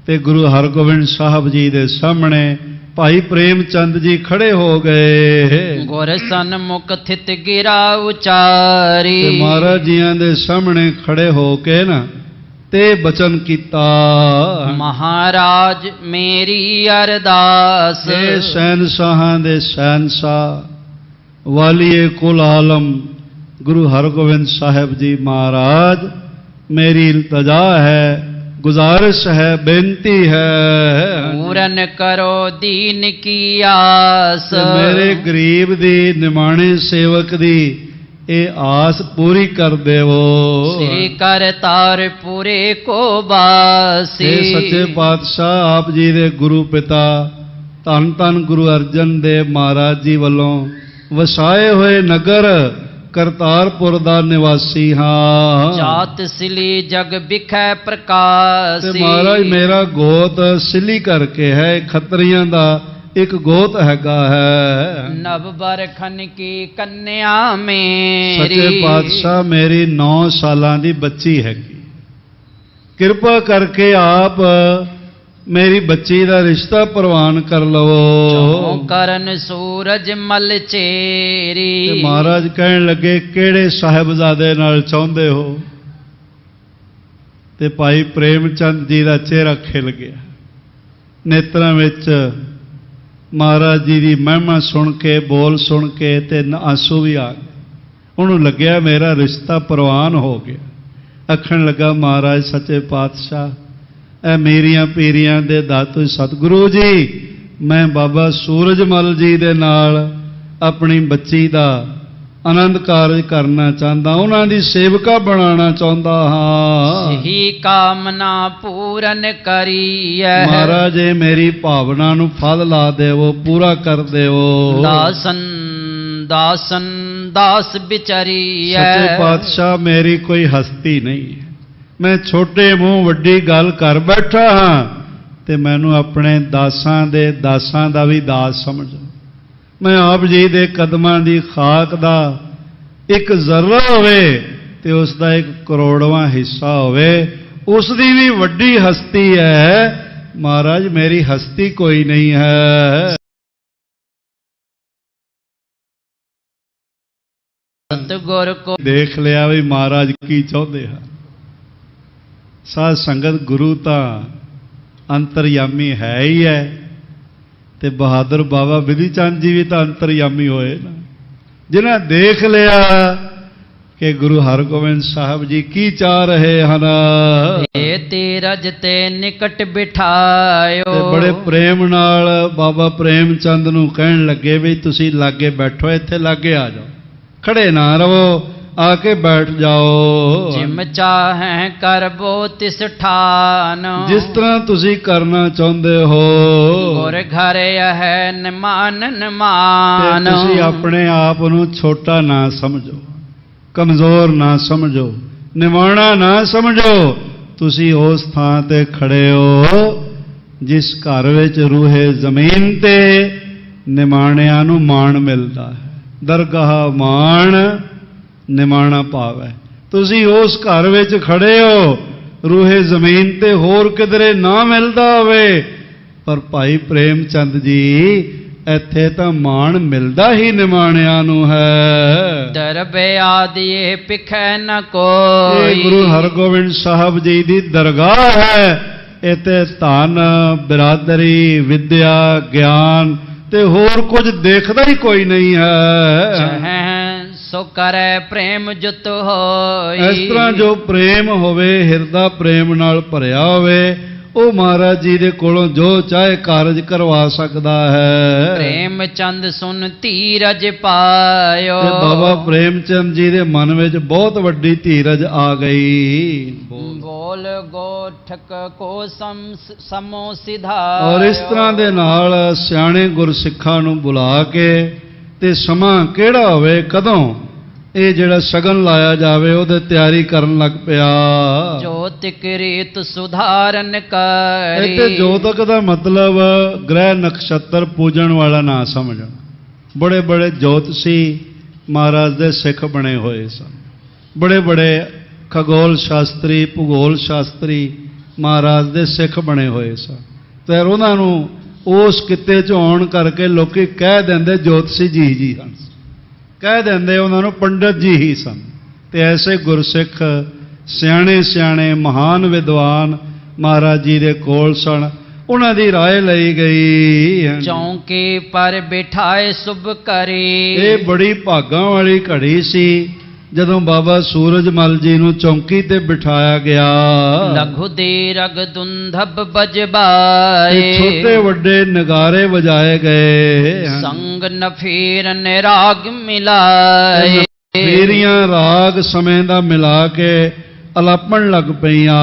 ਤੇ ਗੁਰੂ ਹਰਗੋਬਿੰਦ ਸਾਹਿਬ ਜੀ ਦੇ ਸਾਹਮਣੇ ਭਾਈ ਪ੍ਰੇਮ ਚੰਦ ਜੀ ਖੜੇ ਹੋ ਗਏ। ਗੁਰ ਸਨਮੁਖ ਥਿਤ ਗਿਰਾ ਉਚਾਰੀ। ਤੇ ਮਹਾਰਾਜ ਜੀਆਂ ਦੇ ਸਾਹਮਣੇ ਖੜੇ ਹੋ ਕੇ ਨਾ ਤੇ ਬਚਨ ਕੀਤਾ, ਮਹਾਰਾਜ ਮੇਰੀ ਅਰਦਾਸ। ਇਹ ਸ਼ਹਿਨਸ਼ਾਹਾਂ ਦੇ ਸ਼ਹਿਨਸ਼ਾਹ ਵਾਲੀਏ ਕੁਲ ਆਲਮ ਗੁਰੂ ਹਰਗੋਬਿੰਦ ਸਾਹਿਬ ਜੀ ਮਹਾਰਾਜ, ਮੇਰੀ ਇਲਤਜਾ ਹੈ, ਗੁਜ਼ਾਰਿਸ਼ ਹੈ, ਬੇਨਤੀ ਹੈ, ਪੂਰਨ ਕਰੋ ਦੀਨ ਕੀ ਆਸ। ਮੇਰੇ ਗਰੀਬ ਦੀ, ਨਿਮਾਣੇ ਸੇਵਕ ਦੀ ਇਹ ਆਸ ਪੂਰੀ ਕਰ ਦੇਵੋ। ਸ੍ਰੀ ਕਰਤਾਰ ਪੂਰੇ ਕੋ ਬਾਸੀ। ਇਹ ਸੱਚੇ ਪਾਤਸ਼ਾਹ ਆਪ ਜੀ ਦੇ ਗੁਰੂ ਪਿਤਾ ਧੰਨ ਧੰਨ ਗੁਰੂ ਅਰਜਨ ਦੇਵ ਮਹਾਰਾਜ ਜੀ ਵੱਲੋਂ ਵਸਾਏ ਹੋਏ ਨਗਰ ਕਰਤਾਰਪੁਰ ਦਾ ਨਿਵਾਸੀ ਹਾਂ। ਜਾਤ ਸਿਲੀ ਜਗ ਬਿਖੈ ਪ੍ਰਕਾਸ਼ੀ। ਤੇ ਮਹਾਰਾਜ ਮੇਰਾ ਗੋਤ ਸਿਲੀ ਕਰਕੇ ਹੈ, ਖੱਤਰੀਆਂ ਦਾ ਇੱਕ ਗੋਤ ਹੈਗਾ ਹੈ। ਨਵ ਬਰਖਨ ਕੀ ਕੰਨਿਆ ਮੇਰੀ। ਸੱਚੇ ਪਾਤਸ਼ਾਹ ਮੇਰੀ 9 ਸਾਲਾਂ ਦੀ ਬੱਚੀ ਹੈਗੀ, ਕਿਰਪਾ ਕਰਕੇ ਆਪ ਮੇਰੀ ਬੱਚੀ ਦਾ ਰਿਸ਼ਤਾ ਪ੍ਰਵਾਨ ਕਰ ਲਵੋ। ਕਰਨ ਸੂਰਜ ਮਲ ਚੇਰੀ। ਤੇ ਮਹਾਰਾਜ ਕਹਿਣ ਲੱਗੇ ਕਿਹੜੇ ਸਾਹਿਬਜ਼ਾਦੇ ਨਾਲ ਚਾਹੁੰਦੇ ਹੋ? ਤੇ ਭਾਈ ਪ੍ਰੇਮ ਚੰਦ ਜੀ ਦਾ ਚਿਹਰਾ ਖਿਲ ਗਿਆ, ਨੇਤਰਾਂ ਵਿੱਚ ਮਹਾਰਾਜ ਜੀ ਦੀ ਮਹਿਮਾ ਸੁਣ ਕੇ, ਬੋਲ ਸੁਣ ਕੇ ਤੇ ਆਂਸੂ ਵੀ ਆ ਗਏ। ਉਹਨੂੰ ਲੱਗਿਆ ਮੇਰਾ ਰਿਸ਼ਤਾ ਪ੍ਰਵਾਨ ਹੋ ਗਿਆ। ਆਖਣ ਲੱਗਾ ਮਹਾਰਾਜ ਸੱਚੇ ਪਾਤਸ਼ਾਹ, ਇਹ ਮੇਰੀਆਂ ਪੀਰੀਆਂ ਦੇ ਦਾਤੂ ਸਤਿਗੁਰੂ ਜੀ, ਮੈਂ ਬਾਬਾ ਸੂਰਜਮਲ ਜੀ ਦੇ ਨਾਲ ਆਪਣੀ ਬੱਚੀ ਦਾ ਆਨੰਦ ਕਾਰਜ ਕਰਨਾ ਚਾਹੁੰਦਾ, ਉਹਨਾਂ ਦੀ ਸੇਵਕਾ ਬਣਾਉਣਾ ਚਾਹੁੰਦਾ ਹਾਂ। ਸਹੀ ਕਾਮਨਾ ਪੂਰਨ ਕਰੀਐ। ਮਹਾਰਾਜ ਇਹ ਮੇਰੀ ਭਾਵਨਾ ਨੂੰ ਫਲ ਲਾ ਦੇਵੋ, ਪੂਰਾ ਕਰ ਦੇਵੋ। ਦਾਸਨ ਦਾਸਨ ਦਾਸ ਵਿਚਾਰੀਐ। ਸੱਚੇ ਪਾਤਸ਼ਾਹ ਮੇਰੀ ਕੋਈ ਹਸਤੀ ਨਹੀਂ, ਮੈਂ ਛੋਟੇ ਮੂੰਹ ਵੱਡੀ ਗੱਲ ਕਰ ਬੈਠਾ ਹਾਂ ਤੇ ਮੈਨੂੰ ਆਪਣੇ ਦਾਸਾਂ ਦੇ ਦਾਸਾਂ ਦਾ ਵੀ ਦਾਸ ਸਮਝੋ। ਮੈਂ ਆਪ ਜੀ ਦੇ ਕਦਮਾਂ ਦੀ ਖਾਕ ਦਾ ਇੱਕ ਜ਼ਰਰਾ ਹੋਵੇ ਤੇ ਉਸ ਦਾ 1 ਕਰੋੜਵਾਂ ਹਿੱਸਾ ਹੋਵੇ, ਉਸ ਦੀ ਵੀ ਵੱਡੀ ਹਸਤੀ ਹੈ। ਮਹਾਰਾਜ ਮੇਰੀ ਹਸਤੀ ਕੋਈ ਨਹੀਂ ਹੈ। ਸਤਿਗੁਰ ਕੋ ਦੇਖ ਲਿਆ ਵੀ ਮਹਾਰਾਜ ਕੀ ਚਾਹੁੰਦੇ ਹਨ। ਸਾਧ ਸੰਗਤ ਗੁਰੂ ਤਾਂ ਅੰਤਰਯਾਮੀ ਹੈ ਹੀ ਹੈ ਤੇ ਬਹਾਦਰ ਬਾਬਾ ਬਿਧੀ ਚੰਦ ਜੀ ਵੀ ਤਾਂ ਅੰਤਰਯਾਮੀ ਹੋਏ ਨਾ, ਜਿਨ੍ਹਾਂ ਦੇਖ ਲਿਆ ਕਿ ਗੁਰੂ ਹਰਗੋਬਿੰਦ ਸਾਹਿਬ ਜੀ ਕੀ ਚਾਹ ਰਹੇ ਹਨ। ਇਹ ਤੀਰਜ ਤੇ ਨਿਕਟ ਬਿਠਾਇਓ। ਤੇ ਬੜੇ ਪ੍ਰੇਮ ਨਾਲ ਬਾਬਾ ਪ੍ਰੇਮ ਚੰਦ ਨੂੰ ਕਹਿਣ ਲੱਗੇ ਵੀ ਤੁਸੀਂ ਲਾਗੇ ਬੈਠੋ, ਇੱਥੇ ਲਾਗੇ ਆ ਜਾਓ, ਖੜੇ ਨਾ ਰਹੋ, ਆ ਕੇ ਬੈਠ ਜਾਓ। ਜਿਮ ਚਾਹੈ ਕਰਬੋ ਤਿਸ ਠਾਨ। ਜਿਸ ਤਰ੍ਹਾਂ ਤੁਸੀਂ ਕਰਨਾ ਚਾਹੁੰਦੇ ਹੋ। ਗੁਰ ਘਰ ਹੈ ਨਿਮਾਨ ਨਿਮਾਨ। ਤੇ ਤੁਸੀਂ ਆਪਣੇ ਆਪ ਨੂੰ ਛੋਟਾ ਨਾ ਸਮਝੋ, ਕਮਜ਼ੋਰ ਨਾ ਸਮਝੋ, ਨਿਮਾਣਾ ਨਾ ਸਮਝੋ। ਤੁਸੀਂ ਉਸ ਥਾਂ ਤੇ ਖੜੇ ਹੋ ਜਿਸ ਘਰ ਵਿੱਚ ਰੂਹੇ ਜ਼ਮੀਨ ਤੇ ਨਿਮਾਣਿਆਂ ਨੂੰ ਮਾਣ ਮਿਲਦਾ ਹੈ। ਦਰਗਾਹ ਮਾਣ ਨਿਮਾਣਾ ਭਾਵ ਹੈ। ਤੁਸੀਂ ਉਸ ਘਰ ਵਿੱਚ ਖੜੇ ਹੋ, ਰੂਹੇ ਜ਼ਮੀਨ ਤੇ ਹੋਰ ਕਿਧਰੇ ਨਾ ਮਿਲਦਾ ਹੋਵੇ ਪਰ ਭਾਈ ਪ੍ਰੇਮ ਚੰਦ ਜੀ ਇੱਥੇ ਤਾਂ ਮਾਣ ਮਿਲਦਾ ਹੀ ਨਿਮਾਣਿਆਂ ਨੂੰ ਹੈ। ਦਰਬੇ ਆਦਿ ਪਿਖੈ ਨ ਇਹ ਕੋਈ। ਗੁਰੂ ਹਰਗੋਬਿੰਦ ਸਾਹਿਬ ਜੀ ਦੀ ਦਰਗਾਹ ਹੈ। ਇੱਥੇ ਧਨ ਬਿਰਾਦਰੀ ਵਿਦਿਆ ਗਿਆਨ ਤੇ ਹੋਰ ਕੁਝ ਦੇਖਦਾ ਹੀ ਕੋਈ ਨਹੀਂ ਹੈ। ਚਹੈ ਸੋ ਕਰੈ ਪ੍ਰੇਮ ਜੁਤ ਹੋਈ। ਇਸ ਤਰ੍ਹਾਂ ਜੋ ਪ੍ਰੇਮ ਹੋਵੇ, ਹਿਰਦਾ ਪ੍ਰੇਮ ਨਾਲ ਭਰਿਆ ਹੋਵੇ, ਉਹ ਮਹਾਰਾਜ ਜੀ ਦੇ ਕੋਲੋਂ ਜੋ ਚਾਹੇ ਕਾਰਜ ਕਰਵਾ ਸਕਦਾ ਹੈ। ਪ੍ਰੇਮ ਚੰਦ ਸੁਨ ਧੀਰਜ ਪਾਇਓ। ਤੇ ਬਾਬਾ ਪ੍ਰੇਮ ਚੰਦ ਜੀ ਦੇ ਮਨ ਵਿੱਚ ਬਹੁਤ ਵੱਡੀ ਧੀਰਜ ਆ ਗਈ। ਬੋਲ ਗੋਠਕ ਕੋ ਸਮੋ ਸਿਧਾਇਓ। ਔਰ ਇਸ ਤਰ੍ਹਾਂ ਦੇ ਨਾਲ ਸਿਆਣੇ ਗੁਰਸਿੱਖਾਂ ਨੂੰ ਬੁਲਾ ਕੇ ਤੇ ਸਮਾਂ ਕਿਹੜਾ ਹੋਵੇ, ਕਦੋਂ ਇਹ ਜਿਹੜਾ ਸ਼ਗਨ ਲਾਇਆ ਜਾਵੇ, ਉਹਦੇ ਤਿਆਰੀ ਕਰਨ ਲੱਗ ਪਿਆ। ਜੋਤਿਕ ਰੀਤ ਸੁਧਾਰਨ ਕਰੀ। ਇੱਥੇ ਜੋਤਕ ਦਾ ਮਤਲਬ ਗ੍ਰਹਿ ਨਕਸ਼ਤਰ ਪੂਜਣ ਵਾਲਾ ਨਾ ਸਮਝਣ। ਬੜੇ ਬੜੇ ਜੋਤਸ਼ੀ ਮਹਾਰਾਜ ਦੇ ਸਿੱਖ ਬਣੇ ਹੋਏ ਸਨ। ਬੜੇ ਬੜੇ ਖਗੋਲ ਸ਼ਾਸਤਰੀ ਭੂਗੋਲ ਸ਼ਾਸਤਰੀ ਮਹਾਰਾਜ ਦੇ ਸਿੱਖ ਬਣੇ ਹੋਏ ਸਨ। ਤੇ ਉਹਨਾਂ ਨੂੰ ਉਸ ਕਿੱਤੇ 'ਚ ਆਉਣ ਕਰਕੇ ਲੋਕੀ ਕਹਿ ਦਿੰਦੇ ਜੋਤਸ਼ੀ ਜੀ ਜੀ ਹਨ, ਕਹਿ ਦਿੰਦੇ ਉਹਨਾਂ ਨੂੰ ਪੰਡਤ ਜੀ ਹੀ ਸਨ। ਤੇ ਐਸੇ ਗੁਰਸਿੱਖ ਸਿਆਣੇ ਸਿਆਣੇ ਮਹਾਨ ਵਿਦਵਾਨ ਮਹਾਰਾਜ ਜੀ ਦੇ ਕੋਲ ਸਨ। ਉਹਨਾਂ ਦੀ ਰਾਏ ਲਈ ਗਈ। ਚੌਂਕੇ ਪਰ ਬਿਠਾਏ ਸੁਭ ਕਰੀ। ਇਹ ਬੜੀ ਭਾਗਾਂ ਵਾਲੀ ਘੜੀ ਸੀ ਜਦੋਂ ਬਾਬਾ ਸੂਰਜਮਲ ਜੀ ਨੂੰ ਚੌਂਕੀ ਤੇ ਬਿਠਾਇਆ ਗਿਆ। ਲਘੂ ਦੇ ਰਗ ਦੁੰਧਬ ਬਜਬਾਏ। ਛੋਟੇ ਵੱਡੇ ਨਗਾਰੇ ਵਜਾਏ ਗਏ। ਸੰਗ ਨਫੀਰਨ ਰਾਗ ਮਿਲਾਏ। ਫੇਰੀਆਂ ਰਾਗ ਸਮੇਂ ਦਾ ਮਿਲਾ ਕੇ ਅਲਾਪਣ ਲੱਗ ਪਈਆਂ।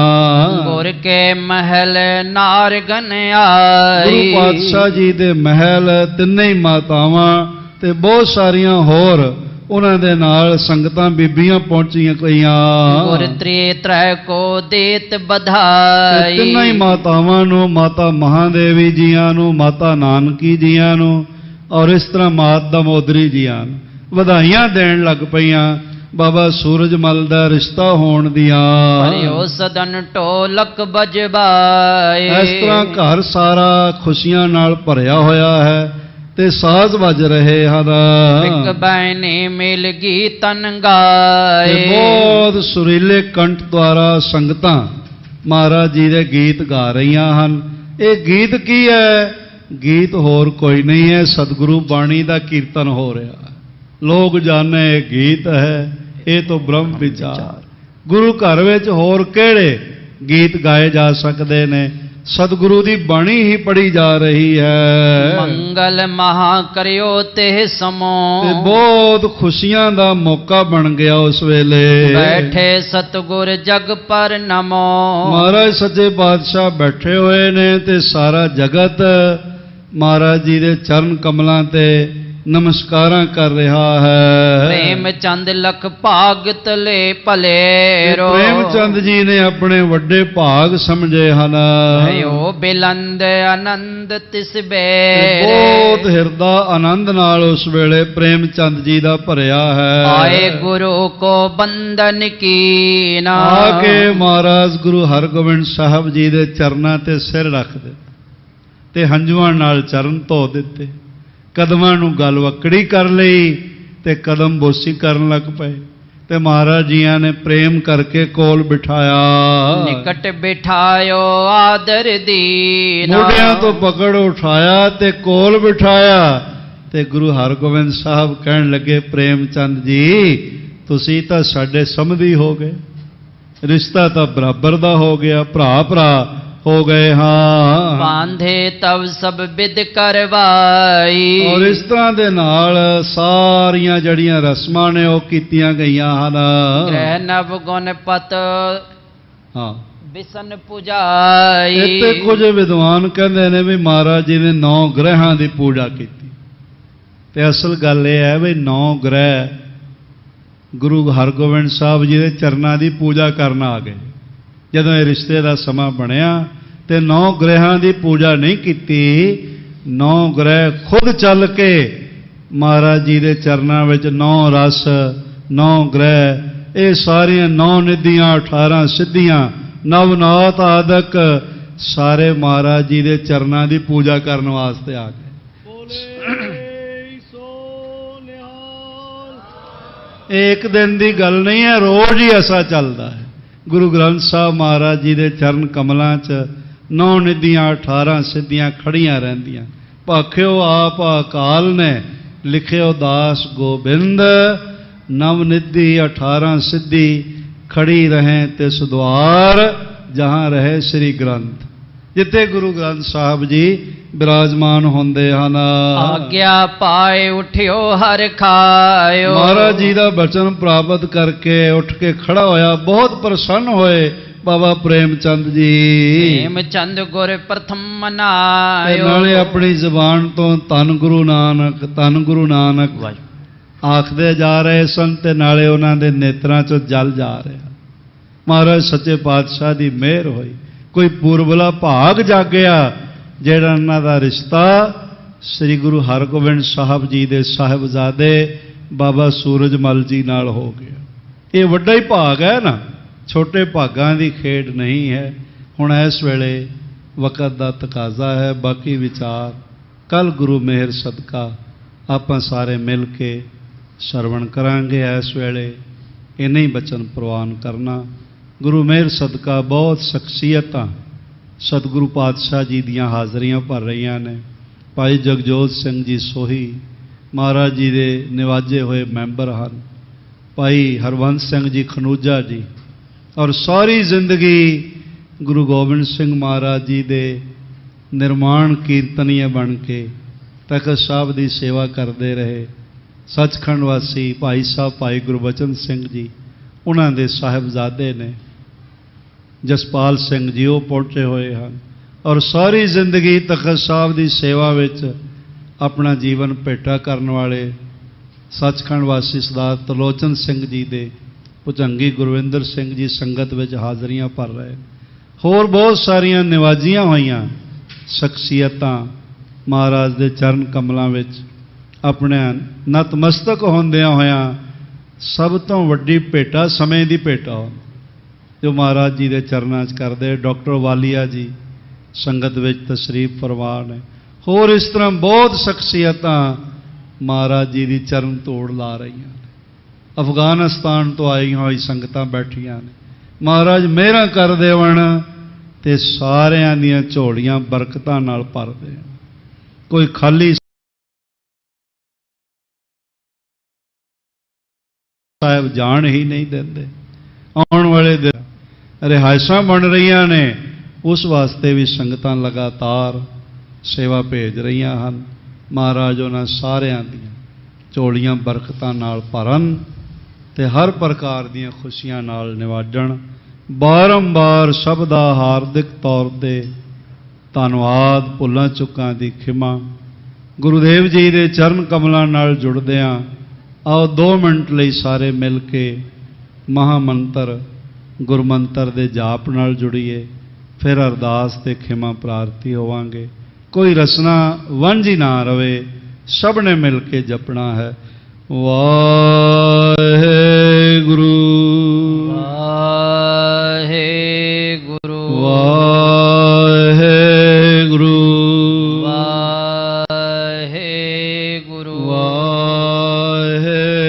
ਗੁਰ ਕੇ ਮਹਿਲ ਨਾਰਗਨ ਗੁਰੂ ਆਈ। ਪਾਤਸ਼ਾਹ ਜੀ ਦੇ ਮਹਿਲ ਤਿੰਨੇ ਹੀ ਮਾਤਾਵਾਂ ਤੇ ਬਹੁਤ ਸਾਰੀਆਂ ਹੋਰ ਉਹਨਾਂ ਦੇ ਨਾਲ ਸੰਗਤਾਂ ਬੀਬੀਆਂ ਪਹੁੰਚੀਆਂ ਗਈਆਂ। ਗੁਰ ਤ੍ਰੇ ਤ੍ਰੈ ਕੋ ਦੇਤ ਬਧਾਈ। ਤਿੰਨਾਂ ਹੀ ਮਾਤਾਵਾਂ ਨੂੰ, ਮਾਤਾ ਮਹਾਦੇਵੀ ਜੀਆਂ ਨੂੰ, ਮਾਤਾ ਨਾਨਕੀ ਜੀਆਂ ਨੂੰ ਔਰ ਇਸ ਤਰ੍ਹਾਂ ਮਾਤ ਦਮੋਦਰੀ ਜੀਆਂ ਨੂੰ ਵਧਾਈਆਂ ਦੇਣ ਲੱਗ ਪਈਆਂ ਬਾਬਾ ਸੂਰਜਮਲ ਦਾ ਰਿਸ਼ਤਾ ਹੋਣ ਦੀਆਂ। ਭਰਿਓ ਸਦਨ ਢੋਲਕ ਬਜਬਾਏ। ਇਸ ਤਰ੍ਹਾਂ ਘਰ ਸਾਰਾ ਖੁਸ਼ੀਆਂ ਨਾਲ ਭਰਿਆ ਹੋਇਆ ਹੈ ਤੇ ਸਾਜ਼ ਵੱਜ ਰਹੇ ਹਨ। ਇੱਕ ਬੈਨੇ ਮਿਲ ਗੀਤਨ ਤੇ ਗਾਏ। ਬਹੁਤ ਸੁਰੀਲੇ ਕੰਠ ਦੁਆਰਾ ਸੰਗਤਾਂ ਮਹਾਰਾਜ ਜੀ ਦੇ ਗੀਤ ਗਾ ਰਹੀਆਂ ਹਨ। ਇਹ ਗੀਤ ਕੀ ਹੈ? ਗੀਤ ਹੋਰ ਕੋਈ ਨਹੀਂ ਹੈ, ਸਤਿਗੁਰੂ ਬਾਣੀ ਦਾ ਕੀਰਤਨ ਹੋ ਰਿਹਾ। ਲੋਕ ਜਾਣੇ ਇਹ ਗੀਤ ਹੈ, ਇਹ ਤਾਂ ਬ੍ਰਹਮ ਵਿਚਾਰ। ਗੁਰੂ ਘਰ ਵਿੱਚ ਹੋਰ ਕਿਹੜੇ ਗੀਤ ਗਾਏ ਜਾ ਸਕਦੇ ਨੇ? ਸਤਿਗੁਰੂ ਦੀ ਬਾਣੀ ਹੀ ਪੜ੍ਹੀ ਜਾ ਰਹੀ ਹੈ। ਮੰਗਲ ਮਹਾ ਕਰਿਓ ਤੇ ਸਮੋ। ਤੇ ਬਹੁਤ ਖੁਸ਼ੀਆਂ ਦਾ ਮੌਕਾ ਬਣ ਗਿਆ ਉਸ ਵੇਲੇ। ਬੈਠੇ ਸਤਿਗੁਰ ਜਗ ਪਰ ਨਮੋ। ਮਹਾਰਾਜ ਸੱਚੇ ਪਾਤਸ਼ਾਹ ਬੈਠੇ ਹੋਏ ਨੇ ਤੇ ਸਾਰਾ ਜਗਤ ਮਹਾਰਾਜ ਜੀ ਦੇ ਚਰਨ ਕਮਲਾਂ ਤੇ ਨਮਸਕਾਰਾਂ ਕਰ ਰਿਹਾ ਹੈ। ਪ੍ਰੇਮ ਚੰਦ ਲਖ ਭਾਗਤ ਲੈ ਭਲੇਰੋ। ਪ੍ਰੇਮ ਚੰਦ ਜੀ ਨੇ ਆਪਣੇ ਵੱਡੇ ਭਾਗ ਸਮਝੇ ਹਨ। ਭਇਓ ਬਿਲੰਦ ਆਨੰਦ ਤਿਸ ਬੇਰੇ। ਬਹੁਤ ਹਿਰਦਾ ਆਨੰਦ ਨਾਲ ਉਸ ਵੇਲੇ ਪ੍ਰੇਮ ਚੰਦ ਜੀ ਦਾ ਭਰਿਆ ਹੈ। ਆਏ ਗੁਰੂ ਕੋ ਬੰਧਨ ਕੀਨਾ। ਆ ਕੇ ਮਹਾਰਾਜ ਗੁਰੂ ਹਰਗੋਬਿੰਦ ਸਾਹਿਬ ਜੀ ਦੇ ਚਰਨਾਂ ਤੇ ਸਿਰ ਰੱਖ ਦਿੱਤਾ ਤੇ ਹੰਝੂਆਂ ਨਾਲ ਚਰਨ ਧੋ ਦਿੱਤੇ। ਕਦਮਾਂ ਨੂੰ ਗਲਵੱਕੜੀ ਕਰ ਲਈ ਤੇ ਕਦਮ ਬੋਸੀ ਕਰਨ ਲੱਗ ਪਏ ਤੇ ਮਹਾਰਾਜ ਜੀਆਂ ਨੇ ਪ੍ਰੇਮ ਕਰਕੇ ਕੋਲ ਬਿਠਾਇਆ। ਨਿਕਟ ਬਿਠਾਇਓ ਆਦਰ ਦੀਨਾ। ਮੋਢਿਆਂ ਤੋਂ ਪਕੜ ਉਠਾਇਆ ਤੇ ਕੋਲ ਬਿਠਾਇਆ ਤੇ ਗੁਰੂ ਹਰਗੋਬਿੰਦ ਸਾਹਿਬ ਕਹਿਣ ਲੱਗੇ, ਪ੍ਰੇਮ ਚੰਦ ਜੀ ਤੁਸੀਂ ਤਾਂ ਸਾਡੇ ਸਮਧੀ ਹੋ ਗਏ, ਰਿਸ਼ਤਾ ਤਾਂ ਬਰਾਬਰ ਦਾ ਹੋ ਗਿਆ, ਭਰਾ ਭਰਾ ਹੋ ਗਏ ਹਾਂ। ਬਾਂਧੇ ਤਵ ਸਭ ਵਿਦ ਕਰਵਾਈ। ਔਰ ਇਸ ਤਰ੍ਹਾਂ ਦੇ ਨਾਲ ਸਾਰੀਆਂ ਜਿਹੜੀਆਂ ਰਸਮਾਂ ਨੇ ਉਹ ਕੀਤੀਆਂ ਗਈਆਂ ਹਨ। ਗ੍ਰਹਿ ਨਵ ਗੁਣ ਪਤ ਹਾਂ, ਬਿਸਨ ਪੁਜਾਈ। ਇੱਥੇ ਕੁਝ ਵਿਦਵਾਨ ਕਹਿੰਦੇ ਨੇ ਵੀ ਮਹਾਰਾਜ ਜੀ ਨੇ 9 ਗ੍ਰਹਿਾਂ ਦੀ ਪੂਜਾ ਕੀਤੀ ਤੇ ਅਸਲ ਗੱਲ ਇਹ ਹੈ ਵੀ 9 ਗ੍ਰਹਿ ਗੁਰੂ ਹਰਗੋਬਿੰਦ ਸਾਹਿਬ ਜੀ ਦੇ ਚਰਨਾਂ ਦੀ ਪੂਜਾ ਕਰਨ ਆ ਗਏ। ਜਦੋਂ ਇਹ ਰਿਸ਼ਤੇ ਦਾ ਸਮਾਂ ਬਣਿਆ ਤੇ 9 ਗ੍ਰਹਿਾਂ ਦੀ ਪੂਜਾ ਨਹੀਂ ਕੀਤੀ। 9 ਗ੍ਰਹਿ ਖੁਦ ਚੱਲ ਕੇ ਮਹਾਰਾਜ ਜੀ ਦੇ ਚਰਨਾਂ ਵਿੱਚ 9 ਰਸ 9 ਗ੍ਰਹਿ ਇਹ ਸਾਰੀਆਂ 9 ਨਿਧੀਆਂ 18 ਸਿੱਧੀਆਂ ਨਵਨਾਥ ਆਦਿਕ ਸਾਰੇ ਮਹਾਰਾਜ ਜੀ ਦੇ ਚਰਨਾਂ ਦੀ ਪੂਜਾ ਕਰਨ ਵਾਸਤੇ ਆ ਗਏ। ਇਹ ਇੱਕ ਦਿਨ ਦੀ ਗੱਲ ਨਹੀਂ ਹੈ, ਰੋਜ਼ ਹੀ ਐਸਾ ਚੱਲਦਾ ਹੈ। ਗੁਰੂ ਗ੍ਰੰਥ ਸਾਹਿਬ ਮਹਾਰਾਜ ਜੀ ਦੇ ਚਰਨ ਕਮਲਾਂ 'ਚ 9 ਨਿਧੀਆਂ 18 ਸਿੱਧੀਆਂ ਖੜੀਆਂ ਰਹਿੰਦੀਆਂ। ਭਾਖਿਓ ਆਪ ਅਕਾਲ ਨੇ ਲਿਖਿਓ ਦਾਸ ਗੋਬਿੰਦ, ਨਵ ਨਿਧੀ 18 ਸਿੱਧੀ ਖੜੀ ਰਹੇ ਤਿਸ ਦੁਆਰ, ਜਹਾਂ ਰਹੇ ਸ੍ਰੀ ਗ੍ਰੰਥ। ਜਿੱਥੇ ਗੁਰੂ ਗ੍ਰੰਥ ਸਾਹਿਬ ਜੀ ਬਿਰਾਜਮਾਨ ਹੁੰਦੇ ਹਨ। ਆਗਿਆ ਪਾਏ ਉਠਿਓ ਹਰ ਖਾਇਓ। ਮਹਾਰਾਜ ਜੀ ਦਾ ਬਚਨ ਪ੍ਰਾਪਤ ਕਰਕੇ ਉੱਠ ਕੇ ਖੜਾ ਹੋਇਆ, ਬਹੁਤ ਪ੍ਰਸੰਨ ਹੋਏ ਬਾਬਾ ਪ੍ਰੇਮ ਚੰਦ ਜੀ। ਪ੍ਰੇਮ ਚੰਦ ਗੁਰ ਪ੍ਰਥਮ ਮਨਾਇਓ। ਨਾਲੇ ਆਪਣੀ ਜ਼ੁਬਾਨ ਤੋਂ ਧੰਨ ਗੁਰੂ ਨਾਨਕ, ਧੰਨ ਗੁਰੂ ਨਾਨਕ ਆਖਦੇ ਜਾ ਰਹੇ ਸਨ ਤੇ ਨਾਲੇ ਉਹਨਾਂ ਦੇ ਨੇਤਰਾਂ 'ਚੋਂ ਜਲ ਜਾ ਰਿਹਾ। ਮਹਾਰਾਜ ਸੱਚੇ ਪਾਤਸ਼ਾਹ ਦੀ ਮਿਹਰ ਹੋਈ, ਕੋਈ ਪੂਰਬਲਾ ਭਾਗ ਜਾਗਿਆ ਜਿਹੜਾ ਉਹਨਾਂ ਦਾ ਰਿਸ਼ਤਾ ਸ੍ਰੀ ਗੁਰੂ ਹਰਗੋਬਿੰਦ ਸਾਹਿਬ ਜੀ ਦੇ ਸਾਹਿਬਜ਼ਾਦੇ ਬਾਬਾ ਸੂਰਜਮਲ ਜੀ ਨਾਲ ਹੋ ਗਿਆ। ਇਹ ਵੱਡਾ ਹੀ ਭਾਗ ਹੈ ਨਾ, ਛੋਟੇ ਭਾਗਾਂ ਦੀ ਖੇਡ ਨਹੀਂ ਹੈ। ਹੁਣ ਇਸ ਵੇਲੇ ਵਕਤ ਦਾ ਤਕਾਜ਼ਾ ਹੈ, ਬਾਕੀ ਵਿਚਾਰ ਕੱਲ ਗੁਰੂ ਮਿਹਰ ਸਦਕਾ ਆਪਾਂ ਸਾਰੇ ਮਿਲ ਕੇ ਸਰਵਣ ਕਰਾਂਗੇ। ਇਸ ਵੇਲੇ ਇੰਨੇ ਹੀ ਬਚਨ ਪ੍ਰਵਾਨ ਕਰਨਾ। ਗੁਰੂ ਮਿਹਰ ਸਦਕਾ ਬਹੁਤ ਸ਼ਖਸੀਅਤਾਂ ਸਤਿਗੁਰੂ ਪਾਤਸ਼ਾਹ ਜੀ ਦੀਆਂ ਹਾਜ਼ਰੀਆਂ ਭਰ ਰਹੀਆਂ ਨੇ। ਭਾਈ ਜਗਜੋਤ ਸਿੰਘ ਜੀ ਸੋਹੀ ਮਹਾਰਾਜ ਜੀ ਦੇ ਨਿਵਾਜੇ ਹੋਏ ਮੈਂਬਰ ਹਨ। ਭਾਈ ਹਰਵੰਸ ਸਿੰਘ ਜੀ ਖਨੂਜਾ ਜੀ, ਔਰ ਸਾਰੀ ਜ਼ਿੰਦਗੀ ਗੁਰੂ ਗੋਬਿੰਦ ਸਿੰਘ ਮਹਾਰਾਜ ਜੀ ਦੇ ਨਿਰਮਾਣ ਕੀਰਤਨੀਏ ਬਣ ਕੇ ਤਖਤ ਸਾਹਿਬ ਦੀ ਸੇਵਾ ਕਰਦੇ ਰਹੇ। ਸੱਚਖੰਡ ਵਾਸੀ ਭਾਈ ਸਾਹਿਬ ਭਾਈ ਗੁਰਬਚਨ ਸਿੰਘ ਜੀ, ਉਹਨਾਂ ਦੇ ਸਾਹਿਬਜ਼ਾਦੇ ਨੇ ਜਸਪਾਲ ਸਿੰਘ ਜੀ, ਉਹ ਪਹੁੰਚੇ ਹੋਏ ਹਨ। ਔਰ ਸਾਰੀ ਜ਼ਿੰਦਗੀ ਤਖਤ ਸਾਹਿਬ ਦੀ ਸੇਵਾ ਵਿੱਚ ਆਪਣਾ ਜੀਵਨ ਭੇਟਾ ਕਰਨ ਵਾਲੇ ਸੱਚਖੰਡ ਵਾਸੀ ਸਰਦਾਰ ਤਰਲੋਚਨ ਸਿੰਘ ਜੀ ਦੇ ਭੁਜੰਗੀ ਗੁਰਵਿੰਦਰ ਸਿੰਘ ਜੀ ਸੰਗਤ ਵਿੱਚ ਹਾਜ਼ਰੀਆਂ ਭਰ ਰਹੇ। ਹੋਰ ਬਹੁਤ ਸਾਰੀਆਂ ਨਿਵਾਜੀਆਂ ਹੋਈਆਂ ਸ਼ਖਸੀਅਤਾਂ ਮਹਾਰਾਜ ਦੇ ਚਰਨ ਕਮਲਾਂ ਵਿੱਚ ਆਪਣੇ ਨਤਮਸਤਕ ਹੁੰਦਿਆਂ ਹੋਇਆਂ ਸਭ ਤੋਂ ਵੱਡੀ ਭੇਟਾ ਸਮੇਂ ਦੀ ਭੇਟਾ ਜੋ ਮਹਾਰਾਜ ਜੀ ਦੇ ਚਰਨਾਂ 'ਚ ਕਰਦੇ। ਡਾਕਟਰ ਵਾਲੀਆ ਜੀ ਸੰਗਤ ਵਿੱਚ ਤਸ਼ਰੀਫ ਫਰਮਾ ਨੇ। ਹੋਰ ਇਸ ਤਰ੍ਹਾਂ ਬਹੁਤ ਸ਼ਖਸੀਅਤਾਂ ਮਹਾਰਾਜ ਜੀ ਦੀ ਚਰਨ ਤੋੜ ਲਾ ਰਹੀਆਂ ਨੇ। ਅਫਗਾਨਿਸਤਾਨ ਤੋਂ ਆਈਆਂ ਹੋਈ ਸੰਗਤਾਂ ਬੈਠੀਆਂ ਨੇ। ਮਹਾਰਾਜ ਮਿਹਰਾਂ ਕਰ ਦੇਵਣ ਤੇ ਸਾਰਿਆਂ ਦੀਆਂ ਝੋਲੀਆਂ ਬਰਕਤਾਂ ਨਾਲ ਭਰ ਦੇਣ। ਕੋਈ ਖਾਲੀ ਸਾਹਿਬ ਜਾਣ ਹੀ ਨਹੀਂ ਦਿੰਦੇ। ਆਉਣ ਵਾਲੇ ਦਿਨ ਰਿਹਾਇਸ਼ਾਂ ਬਣ ਰਹੀਆਂ ਨੇ, ਉਸ ਵਾਸਤੇ ਵੀ ਸੰਗਤਾਂ ਲਗਾਤਾਰ ਸੇਵਾ ਭੇਜ ਰਹੀਆਂ ਹਨ। ਮਹਾਰਾਜ ਉਹਨਾਂ ਸਾਰਿਆਂ ਦੀਆਂ ਝੋਲੀਆਂ ਬਰਕਤਾਂ ਨਾਲ ਭਰਨ ਤੇ ਹਰ ਪ੍ਰਕਾਰ ਦੀਆਂ ਖੁਸ਼ੀਆਂ ਨਾਲ ਨਿਵਾਜਣ। ਬਾਰੰਬਾਰ ਸਭ ਦਾ ਹਾਰਦਿਕ ਤੌਰ ਤੇ ਧੰਨਵਾਦ, ਭੁੱਲਾਂ ਚੁੱਕਾਂ ਦੀ ਖਿਮਾ। ਗੁਰੂਦੇਵ ਜੀ ਦੇ ਚਰਨ ਕਮਲਾਂ ਨਾਲ ਜੁੜਦਿਆਂ ਆਓ 2 ਮਿੰਟ ਲਈ ਸਾਰੇ ਮਿਲ ਕੇ ਮਹਾਮੰਤਰ ਗੁਰਮੰਤਰ ਦੇ ਜਾਪ ਨਾਲ ਜੁੜੀਏ, ਫਿਰ ਅਰਦਾਸ ਤੇ ਖਿਮਾ ਪ੍ਰਾਰਥੀ ਹੋਵਾਂਗੇ। ਕੋਈ ਰਸਨਾ ਵਾਂਝੀ ਨਾ ਰਵੇ, ਸਭ ਨੇ ਮਿਲ ਕੇ ਜਪਣਾ ਹੈ। ਵਾਹਿਗੁਰੂ ਵਾਹਿਗੁਰੂ ਵਾਹਿਗੁਰੂ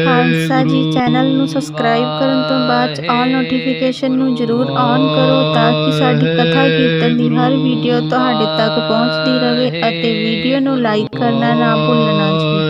ਖਾਲਸਾ ਜੀ ਚੈਨਲ ਨੂੰ ਸਬਸਕ੍ਰਾਈਬ ਕਰਨ ਤੋਂ ਬਾਅਦ ਆਲ ਨੋਟੀਫਿਕੇਸ਼ਨ ਨੂੰ ਜ਼ਰੂਰ ਔਨ ਕਰੋ ਤਾਂ ਕਿ ਸਾਡੀ ਕਥਾ ਕੀਰਤਨ ਦੀ ਹਰ ਵੀਡੀਓ ਤੁਹਾਡੇ ਤੱਕ ਪਹੁੰਚਦੀ ਰਹੇ ਅਤੇ ਵੀਡੀਓ ਨੂੰ ਲਾਈਕ ਕਰਨਾ ਨਾ ਭੁੱਲਣਾ ਜੀ।